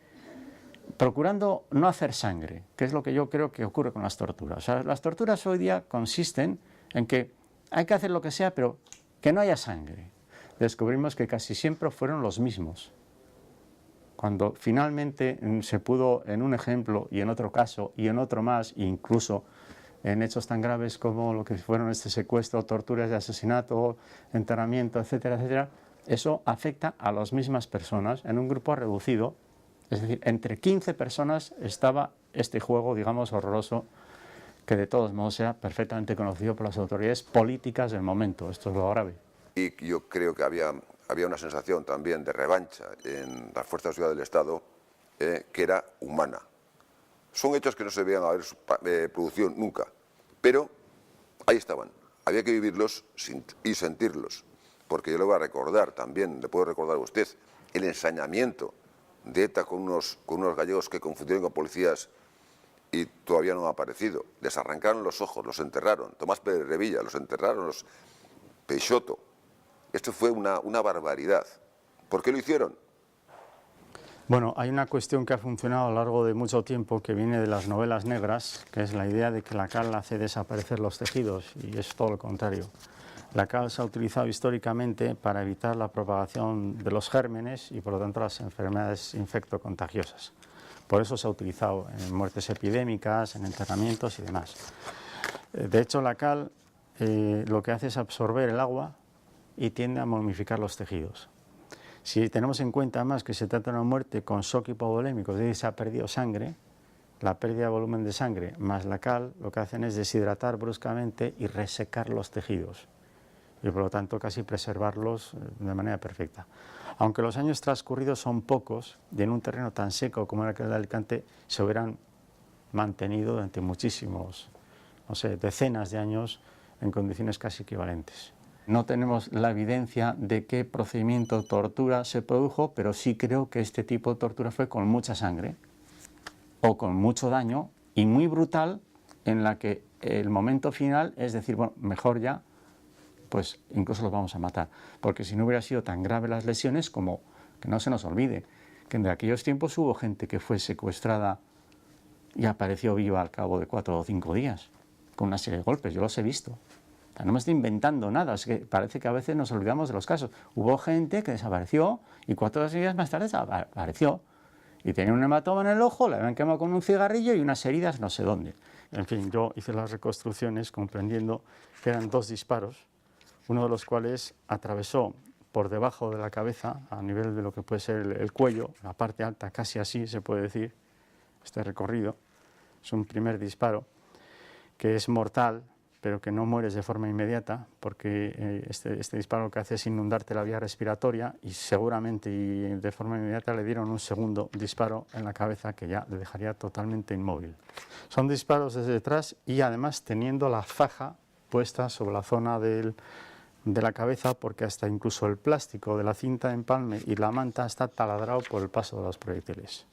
procurando no hacer sangre, que es lo que yo creo que ocurre con las torturas. O sea, las torturas hoy día consisten en que hay que hacer lo que sea, pero que no haya sangre. Descubrimos que casi siempre fueron los mismos. Cuando finalmente se pudo, en un ejemplo y en otro caso y en otro más, incluso en hechos tan graves como lo que fueron este secuestro, torturas de asesinato, enterramiento, etcétera, etcétera, eso afecta a las mismas personas en un grupo reducido Es decir, entre 15 personas estaba este juego, digamos, horroroso, que de todos modos era perfectamente conocido por las autoridades políticas del momento. Esto es lo grave. Y yo creo que había una sensación también de revancha en las fuerzas de seguridad del Estado que era humana. Son hechos que no se debían haber producido nunca, pero ahí estaban. Había que vivirlos y sentirlos, porque yo le voy a recordar también, le puedo recordar a usted, el ensañamiento de ETA con unos gallegos que confundieron con policías y todavía no han aparecido. Les arrancaron los ojos, los enterraron. Tomás Pérez Revilla, los enterraron, los Peixoto. Esto fue una barbaridad. ¿Por qué lo hicieron? Bueno, hay una cuestión que ha funcionado a lo largo de mucho tiempo que viene de las novelas negras, que es la idea de que la cal hace desaparecer los tejidos, y es todo lo contrario. La cal se ha utilizado históricamente para evitar la propagación de los gérmenes y por lo tanto las enfermedades infectocontagiosas. Por eso se ha utilizado en muertes epidémicas, en enterramientos y demás. De hecho, la cal lo que hace es absorber el agua y tiende a momificar los tejidos. Si tenemos en cuenta además que se trata de una muerte con shock hipovolémico, es decir, se ha perdido sangre, la pérdida de volumen de sangre más la cal lo que hacen es deshidratar bruscamente y resecar los tejidos y por lo tanto casi preservarlos de manera perfecta. Aunque los años transcurridos son pocos y en un terreno tan seco como era aquel de Alicante se hubieran mantenido durante muchísimos, no sé, decenas de años en condiciones casi equivalentes. No tenemos la evidencia de qué procedimiento de tortura se produjo, pero sí creo que este tipo de tortura fue con mucha sangre o con mucho daño y muy brutal, en la que el momento final es decir, bueno, mejor ya, pues incluso los vamos a matar. Porque si no hubiera sido tan grave las lesiones, como que no se nos olvide, que en aquellos tiempos hubo gente que fue secuestrada y apareció viva al cabo de 4 o 5 días, con una serie de golpes, yo los he visto. No me estoy inventando nada, es que parece que a veces nos olvidamos de los casos. Hubo gente que desapareció y 4 días más tarde desapareció. Y tenía un hematoma en el ojo, la habían quemado con un cigarrillo y unas heridas no sé dónde. En fin, yo hice las reconstrucciones comprendiendo que eran 2 disparos, uno de los cuales atravesó por debajo de la cabeza, a nivel de lo que puede ser el cuello, la parte alta, casi así se puede decir, este recorrido. Es un primer disparo que es mortal, pero que no mueres de forma inmediata, porque este disparo lo que hace es inundarte la vía respiratoria y seguramente y de forma inmediata le dieron un segundo disparo en la cabeza que ya le dejaría totalmente inmóvil. Son disparos desde detrás y además teniendo la faja puesta sobre la zona de la cabeza, porque hasta incluso el plástico de la cinta de empalme y la manta está taladrado por el paso de los proyectiles.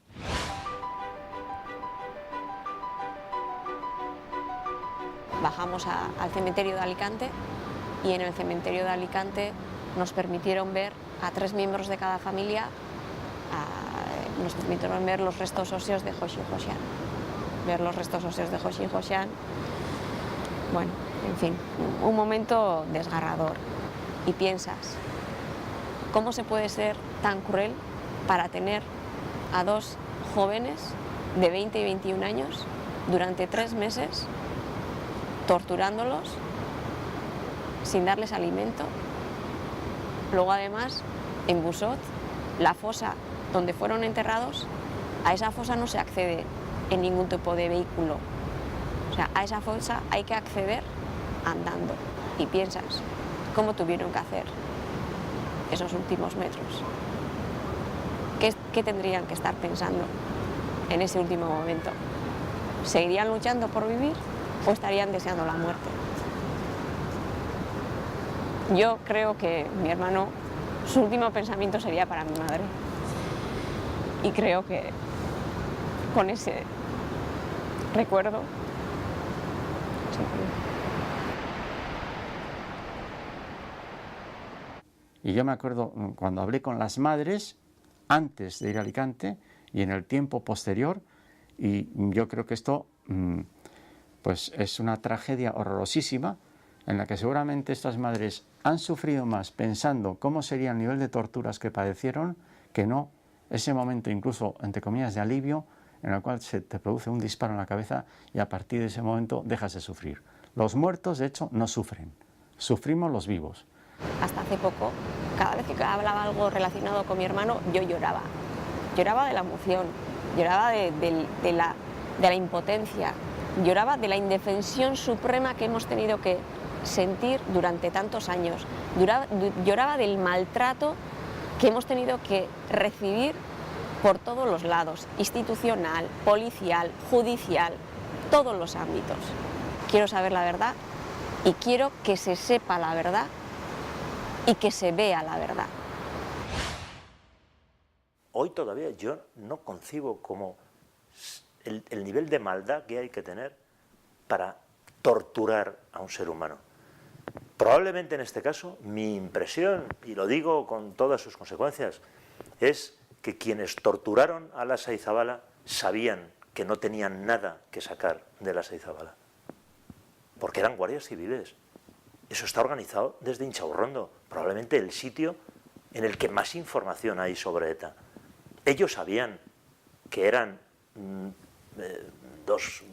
Bajamos al cementerio de Alicante y en el cementerio de Alicante nos permitieron ver a 3 miembros de cada familia, nos permitieron ver los restos óseos de Joshi Josian. Ver los restos óseos de Joshi Josian, bueno, en fin, un momento desgarrador. Y piensas, ¿cómo se puede ser tan cruel para tener a 2 jóvenes de 20 y 21 años durante 3 meses torturándolos sin darles alimento? Luego además en Busot, la fosa donde fueron enterrados, a esa fosa no se accede en ningún tipo de vehículo, o sea, a esa fosa hay que acceder andando. Y piensas, ¿cómo tuvieron que hacer esos últimos metros? ¿Qué tendrían que estar pensando en ese último momento? ¿Seguirían luchando por vivir o estarían deseando la muerte? Yo creo que mi hermano, su último pensamiento sería para mi madre. Y creo que con ese recuerdo Y yo me acuerdo cuando hablé con las madres antes de ir a Alicante y en el tiempo posterior, y yo creo que esto pues es una tragedia horrorosísima en la que seguramente estas madres han sufrido más pensando cómo sería el nivel de torturas que padecieron que no ese momento incluso, entre comillas, de alivio en el cual se te produce un disparo en la cabeza y a partir de ese momento dejas de sufrir. Los muertos, de hecho, no sufren, sufrimos los vivos. Hasta hace poco, cada vez que hablaba algo relacionado con mi hermano, yo lloraba. lloraba de la emoción, lloraba de la impotencia, lloraba de la indefensión suprema que hemos tenido que sentir durante tantos años, lloraba del maltrato que hemos tenido que recibir por todos los lados, institucional, policial, judicial, todos los ámbitos. Quiero saber la verdad y quiero que se sepa la verdad y que se vea la verdad. Hoy todavía yo no concibo como el nivel de maldad que hay que tener para torturar a un ser humano. Probablemente en este caso mi impresión, y lo digo con todas sus consecuencias, es que quienes torturaron a Lasa y Zabala sabían que no tenían nada que sacar de Lasa y Zabala, porque eran guardias civiles. Eso está organizado desde Inchaurrondo, probablemente el sitio en el que más información hay sobre ETA. Ellos sabían que eran dos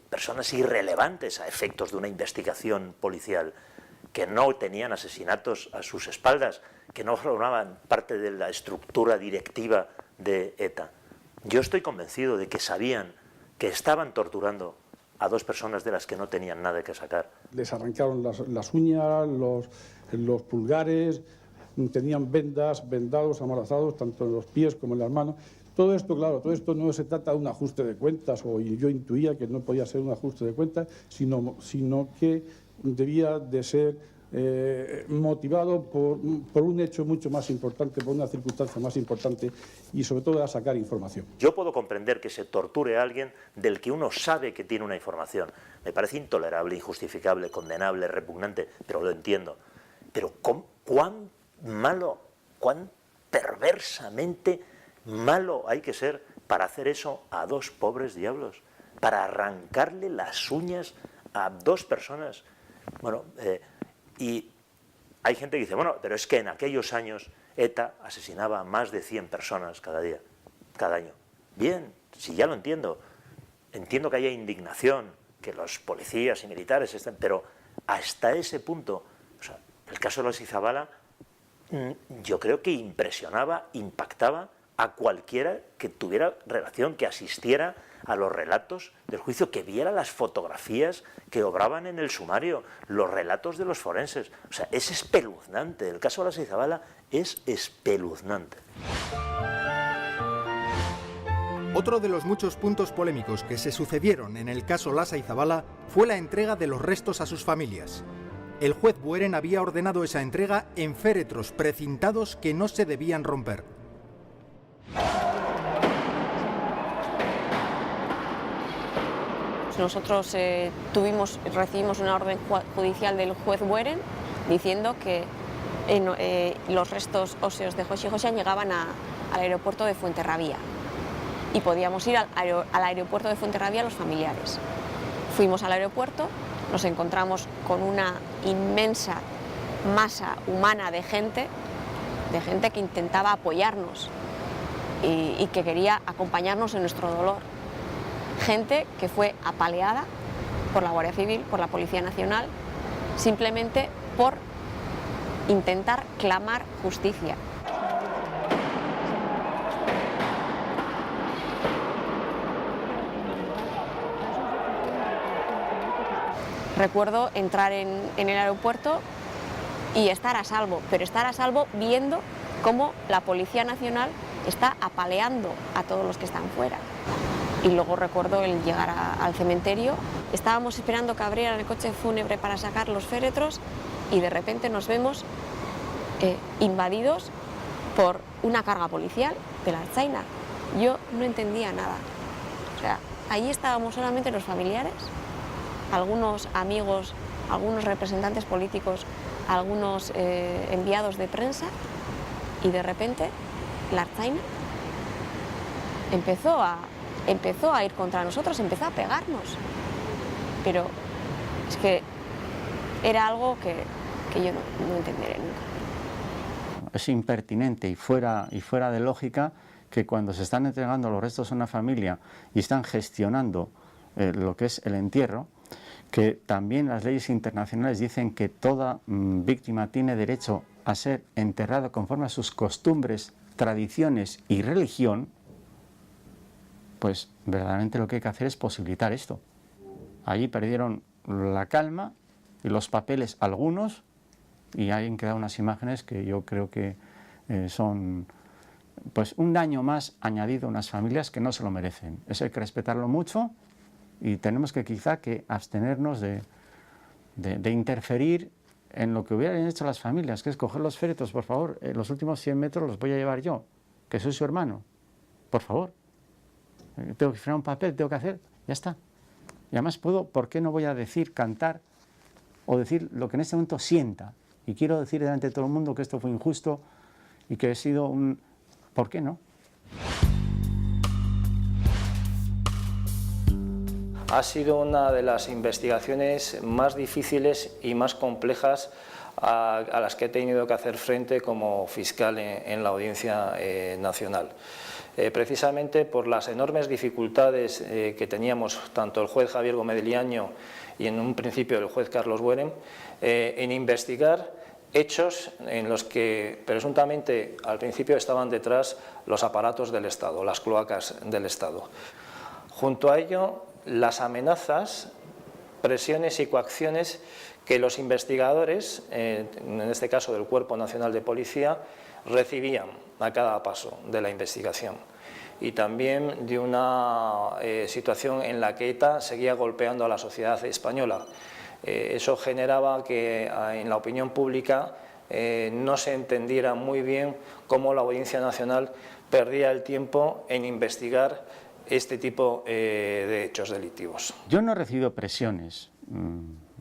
personas irrelevantes a efectos de una investigación policial, que no tenían asesinatos a sus espaldas, que no formaban parte de la estructura directiva de ETA. Yo estoy convencido de que sabían que estaban torturando a dos personas de las que no tenían nada que sacar. Les arrancaron las uñas, los pulgares, tenían vendados, amordazados, tanto en los pies como en las manos. Todo esto, claro, todo esto no se trata de un ajuste de cuentas, o yo intuía que no podía ser un ajuste de cuentas, sino que debía de ser motivado por un hecho mucho más importante, por una circunstancia más importante y sobre todo a sacar información. Yo puedo comprender que se torture a alguien del que uno sabe que tiene una información. Me parece intolerable, injustificable, condenable, repugnante, pero lo entiendo. Pero cuán malo, cuán perversamente malo hay que ser para hacer eso a dos pobres diablos, para arrancarle las uñas a dos personas. Bueno, y hay gente que dice, bueno, pero es que en aquellos años ETA asesinaba a más de 100 personas cada día, cada año. Bien, sí, ya lo entiendo. Entiendo que haya indignación, que los policías y militares estén, pero hasta ese punto, o sea, el caso de Lasa y Zabala, yo creo que impresionaba, impactaba a cualquiera que tuviera relación, que asistiera a los relatos del juicio, que viera las fotografías que obraban en el sumario, los relatos de los forenses. O sea, es espeluznante. El caso de Lasa y Zabala es espeluznante. Otro de los muchos puntos polémicos que se sucedieron en el caso Lasa y Zabala fue la entrega de los restos a sus familias. El juez Bueren había ordenado esa entrega en féretros precintados que no se debían romper. Nosotros recibimos una orden judicial del juez Bueren diciendo que los restos óseos de Joxe y Josean llegaban al aeropuerto de Fuenterrabía y podíamos ir al aeropuerto de Fuenterrabía los familiares. Fuimos al aeropuerto, nos encontramos con una inmensa masa humana de gente que intentaba apoyarnos y que quería acompañarnos en nuestro dolor. Gente que fue apaleada por la Guardia Civil, por la Policía Nacional, simplemente por intentar clamar justicia. Recuerdo entrar en el aeropuerto y estar a salvo, pero estar a salvo viendo cómo la Policía Nacional está apaleando a todos los que están fuera. Y luego recuerdo el llegar al cementerio, estábamos esperando que abrieran el coche fúnebre para sacar los féretros y de repente nos vemos invadidos por una carga policial de la Ertzaina. Yo no entendía nada. O sea, allí estábamos solamente los familiares, algunos amigos, algunos representantes políticos, algunos enviados de prensa y de repente la Ertzaina empezó a ir contra nosotros, empezó a pegarnos. Pero es que era algo que yo no entenderé nunca. Es impertinente y fuera de lógica que cuando se están entregando los restos a una familia y están gestionando lo que es el entierro, que también las leyes internacionales dicen que toda víctima tiene derecho a ser enterrada conforme a sus costumbres, tradiciones y religión, pues verdaderamente lo que hay que hacer es posibilitar esto. Allí perdieron la calma y los papeles algunos, y ahí han quedado unas imágenes que yo creo que son pues un daño más añadido a unas familias que no se lo merecen. Eso hay que respetarlo mucho y tenemos que quizá que abstenernos de interferir en lo que hubieran hecho las familias, que es coger los féretros, por favor, los últimos 100 metros los voy a llevar yo, que soy su hermano, por favor. Tengo que firmar un papel, tengo que hacer, ya está. Y además puedo, ¿por qué no voy a decir, cantar o decir lo que en este momento sienta? Y quiero decir delante de todo el mundo que esto fue injusto y que he sido un... ¿Por qué no? Ha sido una de las investigaciones más difíciles y más complejas a las que he tenido que hacer frente como fiscal en la Audiencia Nacional. Precisamente por las enormes dificultades que teníamos tanto el juez Javier Gómez de Liaño y en un principio el juez Carlos Bueren en investigar hechos en los que presuntamente al principio estaban detrás los aparatos del Estado, las cloacas del Estado. Junto a ello, las amenazas, presiones y coacciones que los investigadores, en este caso del Cuerpo Nacional de Policía, recibían a cada paso de la investigación. Y también de una situación en la que ETA seguía golpeando a la sociedad española. Eso generaba que en la opinión pública no se entendiera muy bien cómo la Audiencia Nacional perdía el tiempo en investigar este tipo de hechos delictivos. Yo no he recibido presiones,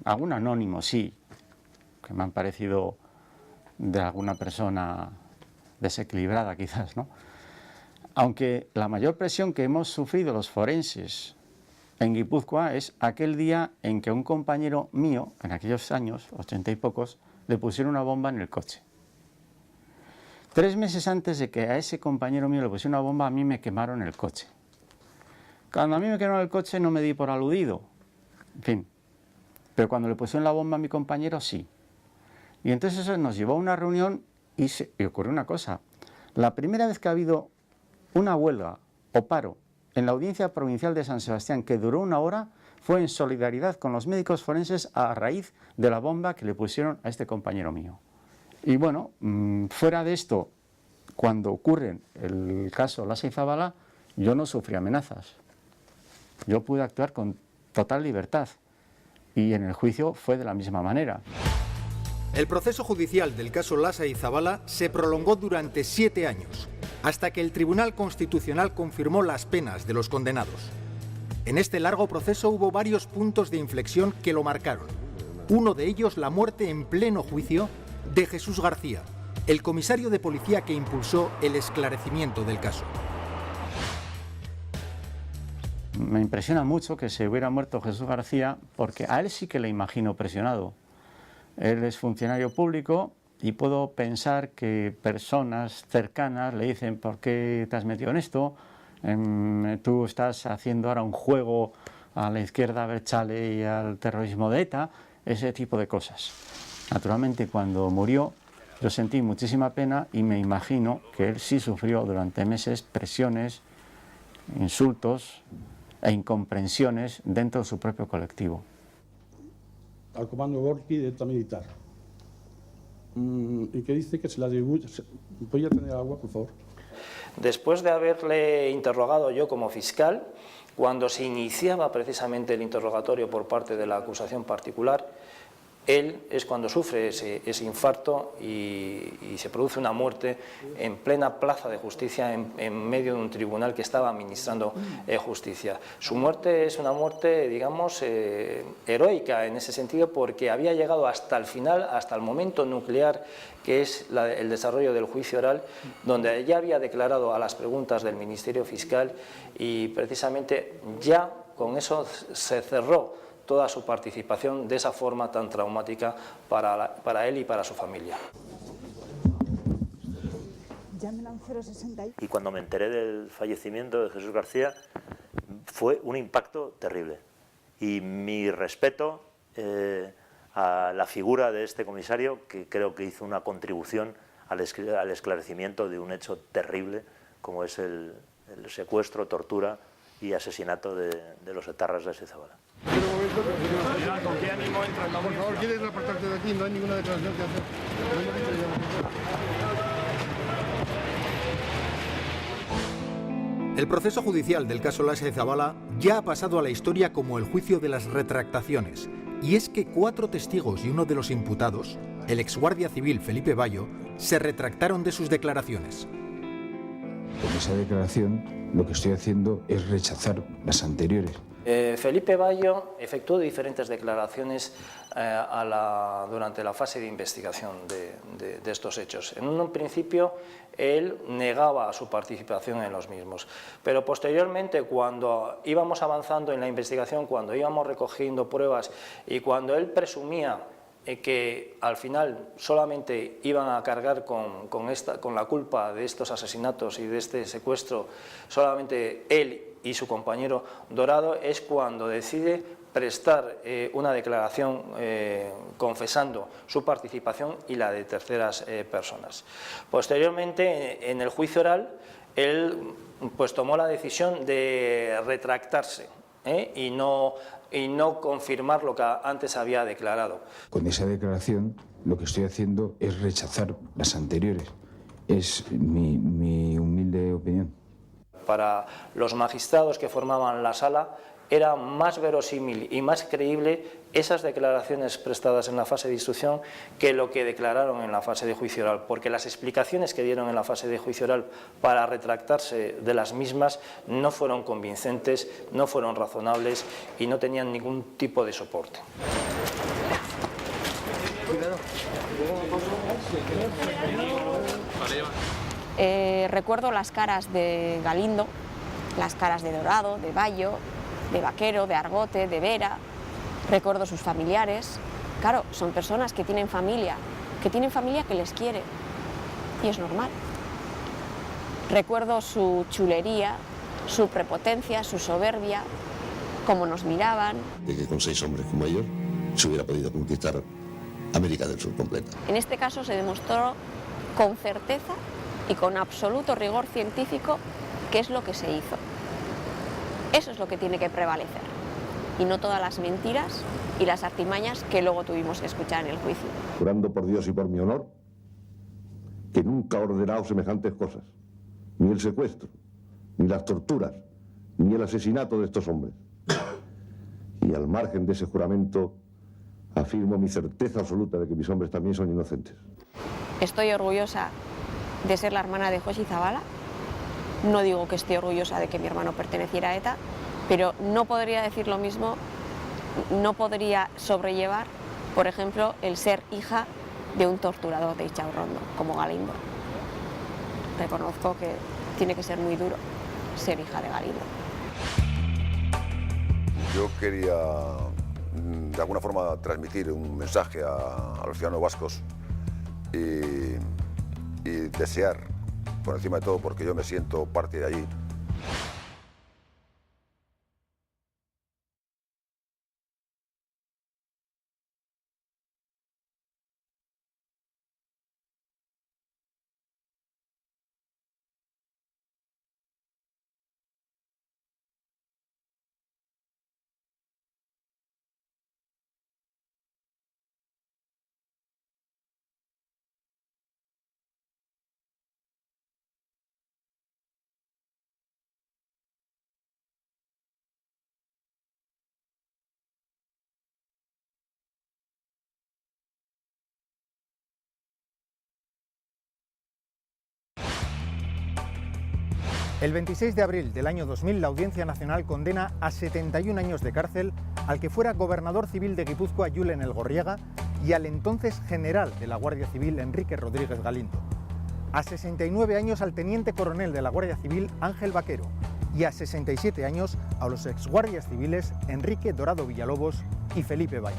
algún anónimo sí, que me han parecido de alguna persona desequilibrada quizás, ¿no? Aunque la mayor presión que hemos sufrido los forenses en Guipúzcoa es aquel día en que a un compañero mío, en aquellos años, 80 y pocos, le pusieron una bomba en el coche. 3 meses antes de que a ese compañero mío le pusieran una bomba, a mí me quemaron el coche. Cuando a mí me quemaron el coche no me di por aludido, en fin, pero cuando le pusieron la bomba a mi compañero sí. Y entonces eso nos llevó a una reunión y ocurrió una cosa. La primera vez que ha habido una huelga o paro en la Audiencia Provincial de San Sebastián que duró 1 hora fue en solidaridad con los médicos forenses a raíz de la bomba que le pusieron a este compañero mío. Y bueno, fuera de esto, cuando ocurre el caso Lasa y Zabala, yo no sufrí amenazas. Yo pude actuar con total libertad y en el juicio fue de la misma manera. El proceso judicial del caso Lasa y Zabala se prolongó durante 7 años, hasta que el Tribunal Constitucional confirmó las penas de los condenados. En este largo proceso hubo varios puntos de inflexión que lo marcaron. Uno de ellos, la muerte en pleno juicio de Jesús García, el comisario de policía que impulsó el esclarecimiento del caso. Me impresiona mucho que se hubiera muerto Jesús García, porque a él sí que le imagino presionado. Él es funcionario público y puedo pensar que personas cercanas le dicen ¿por qué te has metido en esto? Tú estás haciendo ahora un juego a la izquierda Berchale y al terrorismo de ETA, ese tipo de cosas. Naturalmente cuando murió yo sentí muchísima pena y me imagino que él sí sufrió durante meses presiones, insultos e incomprensiones dentro de su propio colectivo. Al comando Gorki de ETA militar, y que dice que se la distribuye. ¿Voy a tener agua, por favor? Después de haberle interrogado yo como fiscal, cuando se iniciaba precisamente el interrogatorio por parte de la acusación particular, él es cuando sufre ese infarto y se produce una muerte en plena plaza de justicia, en medio de un tribunal que estaba administrando justicia. Su muerte es una muerte, digamos, heroica en ese sentido, porque había llegado hasta el final, hasta el momento nuclear, que es el desarrollo del juicio oral, donde ya había declarado a las preguntas del Ministerio Fiscal y precisamente ya con eso se cerró toda su participación de esa forma tan traumática para él y para su familia. Y cuando me enteré del fallecimiento de Jesús García, fue un impacto terrible. Y mi respeto a la figura de este comisario, que creo que hizo una contribución al esclarecimiento de un hecho terrible, como es el secuestro, tortura y asesinato de los etarras de Zabala. ¿Con qué ánimo entran? Por favor, ¿quieres apartarte de aquí? No hay ninguna declaración que hacer. El proceso judicial del caso Lasa y Zabala ya ha pasado a la historia como el juicio de las retractaciones. Y es que 4 testigos y uno de los imputados, el exguardia civil Felipe Bayo, se retractaron de sus declaraciones. Con esa declaración lo que estoy haciendo es rechazar las anteriores. Felipe Bayo efectuó diferentes declaraciones durante la fase de investigación de estos hechos. En un principio él negaba su participación en los mismos, pero posteriormente, cuando íbamos avanzando en la investigación, cuando íbamos recogiendo pruebas y cuando él presumía que al final solamente iban a cargar con la culpa de estos asesinatos y de este secuestro solamente él y su compañero Dorado, es cuando decide prestar una declaración confesando su participación y la de terceras personas. Posteriormente, en el juicio oral, él pues tomó la decisión de retractarse y no confirmar lo que antes había declarado. Con esa declaración lo que estoy haciendo es rechazar las anteriores. Es mi humilde opinión. Para los magistrados que formaban la sala era más verosímil y más creíble esas declaraciones prestadas en la fase de instrucción que lo que declararon en la fase de juicio oral, porque las explicaciones que dieron en la fase de juicio oral para retractarse de las mismas no fueron convincentes, no fueron razonables y no tenían ningún tipo de soporte. Recuerdo las caras de Galindo, las caras de Dorado, de Bayo, de Vaquero, de Argote, de Vera. Recuerdo sus familiares. Claro, son personas que tienen familia que les quiere, y es normal. Recuerdo su chulería, su prepotencia, su soberbia, cómo nos miraban. De que con 6 hombres como ellos se hubiera podido conquistar América del Sur completa. En este caso se demostró con certeza y con absoluto rigor científico qué es lo que se hizo. Eso es lo que tiene que prevalecer, y no todas las mentiras y las artimañas que luego tuvimos que escuchar en el juicio. Jurando por Dios y por mi honor que nunca he ordenado semejantes cosas, ni el secuestro, ni las torturas, ni el asesinato de estos hombres. Y al margen de ese juramento afirmo mi certeza absoluta de que mis hombres también son inocentes. Estoy orgullosa de ser la hermana de Joshi Zabala. No digo que esté orgullosa de que mi hermano perteneciera a ETA, pero no podría decir lo mismo, no podría sobrellevar, por ejemplo, el ser hija de un torturador de Ichaurrondo, como Galindo. Reconozco que tiene que ser muy duro ser hija de Galindo. Yo quería, de alguna forma, transmitir un mensaje a los ciudadanos vascos y desear, por encima de todo, porque yo me siento parte de allí, El 26 de abril del año 2000, la Audiencia Nacional condena a 71 años de cárcel al que fuera gobernador civil de Guipúzcoa, Julen Elgorriaga, y al entonces general de la Guardia Civil, Enrique Rodríguez Galindo. A 69 años al teniente coronel de la Guardia Civil, Ángel Vaquero, y a 67 años a los exguardias civiles Enrique Dorado Villalobos y Felipe Bayo.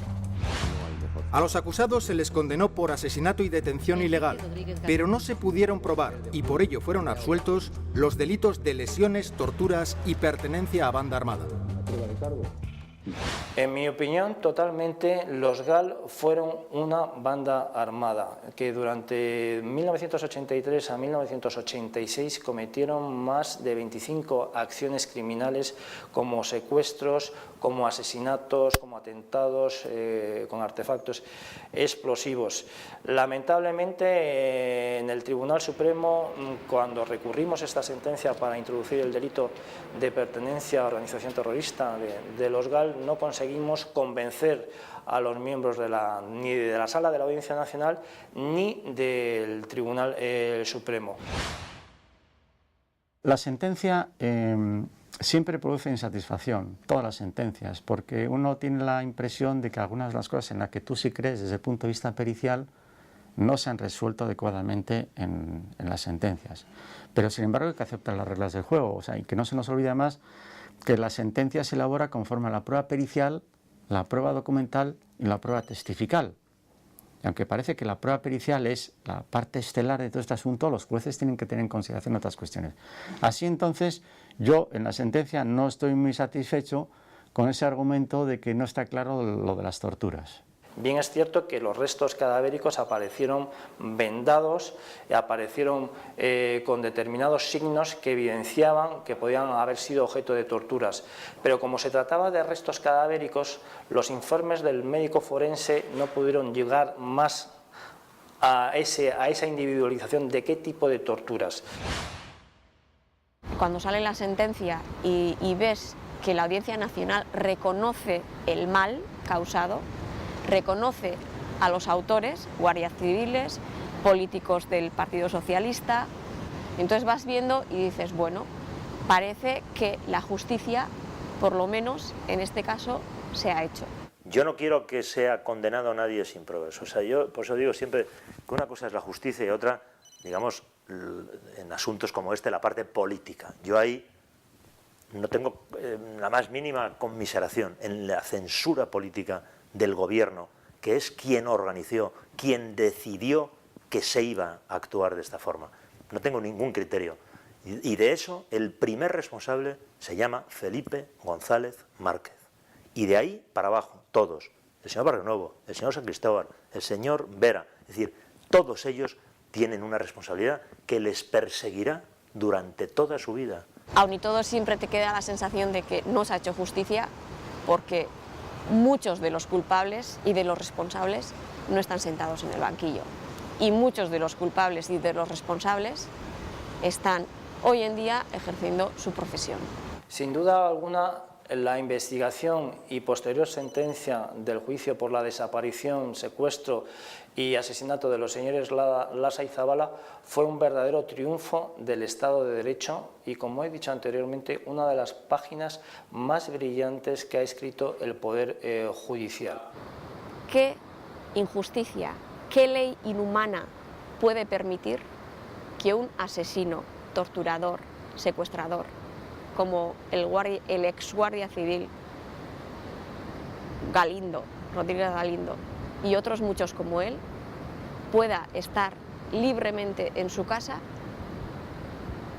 A los acusados se les condenó por asesinato y detención ilegal, pero no se pudieron probar y por ello fueron absueltos los delitos de lesiones, torturas y pertenencia a banda armada. En mi opinión, totalmente, los GAL fueron una banda armada que durante 1983 a 1986 cometieron más de 25 acciones criminales como secuestros, como asesinatos, como atentados con artefactos explosivos. Lamentablemente, en el Tribunal Supremo, cuando recurrimos esta sentencia para introducir el delito de pertenencia a organización terrorista de los GAL, no conseguimos convencer a los miembros ni de la Sala de la Audiencia Nacional ni del Tribunal Supremo. La sentencia siempre produce insatisfacción, todas las sentencias, porque uno tiene la impresión de que algunas de las cosas en las que tú sí crees desde el punto de vista pericial no se han resuelto adecuadamente en las sentencias. Pero sin embargo hay que aceptar las reglas del juego, o sea, y que no se nos olvide más que la sentencia se elabora conforme a la prueba pericial, la prueba documental y la prueba testifical. Y aunque parece que la prueba pericial es la parte estelar de todo este asunto, los jueces tienen que tener en consideración otras cuestiones. Así entonces, yo en la sentencia no estoy muy satisfecho con ese argumento de que no está claro lo de las torturas. Bien es cierto que los restos cadavéricos aparecieron vendados, aparecieron con determinados signos que evidenciaban que podían haber sido objeto de torturas, pero como se trataba de restos cadavéricos, los informes del médico forense no pudieron llegar más a esa individualización de qué tipo de torturas. Cuando sale la sentencia y ves que la Audiencia Nacional reconoce el mal causado, reconoce a los autores, guardias civiles, políticos del Partido Socialista, entonces vas viendo y dices, bueno, parece que la justicia, por lo menos en este caso, se ha hecho. Yo no quiero que sea condenado a nadie sin pruebas. O sea, yo por eso digo siempre que una cosa es la justicia y otra, digamos, en asuntos como este, la parte política. Yo ahí no tengo la más mínima conmiseración en la censura política del gobierno, que es quien organizó, quien decidió que se iba a actuar de esta forma. No tengo ningún criterio. Y de eso, el primer responsable se llama Felipe González Márquez. Y de ahí para abajo, todos. El señor Barrionuevo, el señor San Cristóbal, el señor Vera. Es decir, todos ellos tienen una responsabilidad que les perseguirá durante toda su vida. Aun y todo, siempre te queda la sensación de que no se ha hecho justicia porque muchos de los culpables y de los responsables no están sentados en el banquillo. Y muchos de los culpables y de los responsables están hoy en día ejerciendo su profesión. Sin duda alguna, la investigación y posterior sentencia del juicio por la desaparición, secuestro y asesinato de los señores Lasa y Zabala fue un verdadero triunfo del Estado de Derecho y, como he dicho anteriormente, una de las páginas más brillantes que ha escrito el Poder Judicial. ¿Qué injusticia, qué ley inhumana puede permitir que un asesino, torturador, secuestrador, como el ex guardia civil Galindo, Rodríguez Galindo, y otros muchos como él, pueda estar libremente en su casa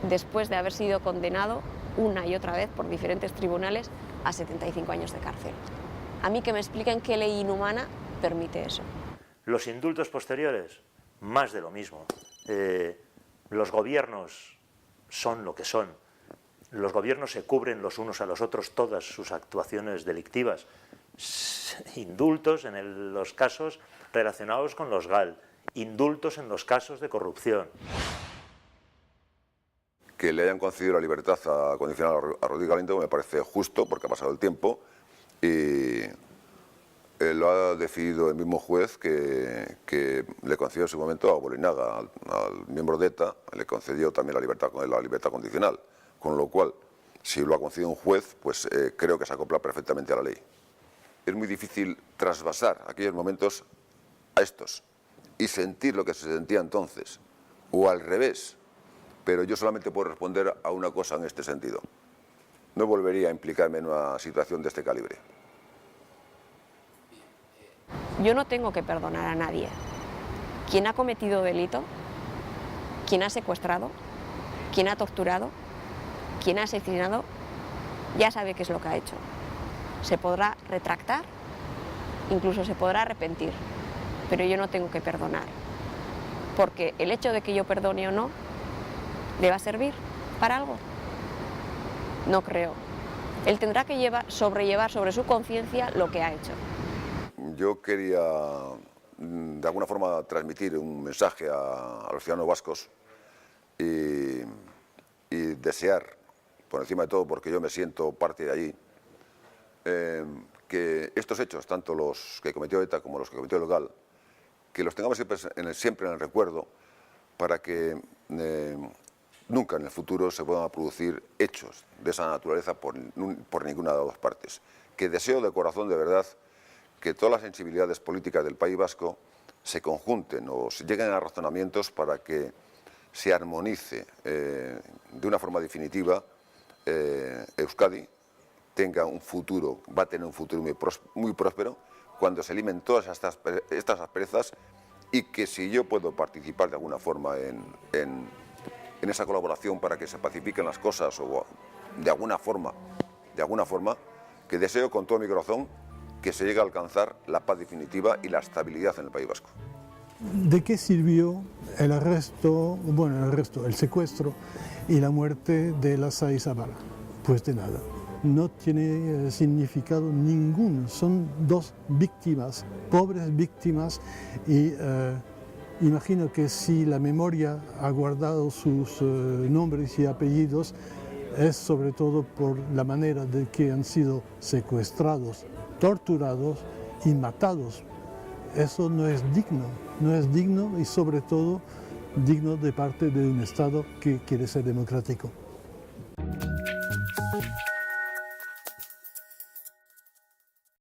después de haber sido condenado una y otra vez por diferentes tribunales a 75 años de cárcel? A mí que me expliquen qué ley inhumana permite eso. Los indultos posteriores, más de lo mismo. Los gobiernos son lo que son. Los gobiernos se cubren los unos a los otros todas sus actuaciones delictivas. Indultos en los casos relacionados con los GAL, indultos en los casos de corrupción. Que le hayan concedido la libertad condicional a Rodríguez Galindo me parece justo porque ha pasado el tiempo y lo ha decidido el mismo juez que le concedió en su momento a Bolinaga, al miembro de ETA, le concedió también la libertad condicional, con lo cual, si lo ha concedido un juez, pues creo que se acopla perfectamente a la ley. Es muy difícil trasvasar aquellos momentos a estos y sentir lo que se sentía entonces, o al revés, pero yo solamente puedo responder a una cosa en este sentido. No volvería a implicarme en una situación de este calibre. Yo no tengo que perdonar a nadie. Quien ha cometido delito, quien ha secuestrado, quien ha torturado, quien ha asesinado, ya sabe qué es lo que ha hecho. se podrá retractar, incluso se podrá arrepentir, pero yo no tengo que perdonar, porque el hecho de que yo perdone o no, ¿le va a servir para algo? No creo. Él tendrá que sobrellevar sobre su conciencia lo que ha hecho. Yo quería, de alguna forma, transmitir un mensaje a los ciudadanos vascos y desear, por encima de todo, porque yo me siento parte de allí, que estos hechos, tanto los que cometió ETA como los que cometió el GAL, que los tengamos siempre en el recuerdo para que nunca en el futuro se puedan producir hechos de esa naturaleza por ninguna de las dos partes. Que deseo de corazón, de verdad, que todas las sensibilidades políticas del País Vasco se conjunten o se lleguen a razonamientos para que se armonice de una forma definitiva Euskadi tenga un futuro, va a tener un futuro muy próspero cuando se eliminen todas estas asperezas, y que si yo puedo participar de alguna forma en esa colaboración para que se pacifiquen las cosas o de alguna forma, que deseo con todo mi corazón que se llegue a alcanzar la paz definitiva y la estabilidad en el País Vasco. ¿De qué sirvió el arresto, el secuestro y la muerte de Lasa y Zabala? Pues de nada. No tiene significado ninguno. Son dos víctimas, pobres víctimas, y imagino que si la memoria ha guardado sus nombres y apellidos, es sobre todo por la manera de que han sido secuestrados, torturados y matados. Eso no es digno y sobre todo digno de parte de un Estado que quiere ser democrático.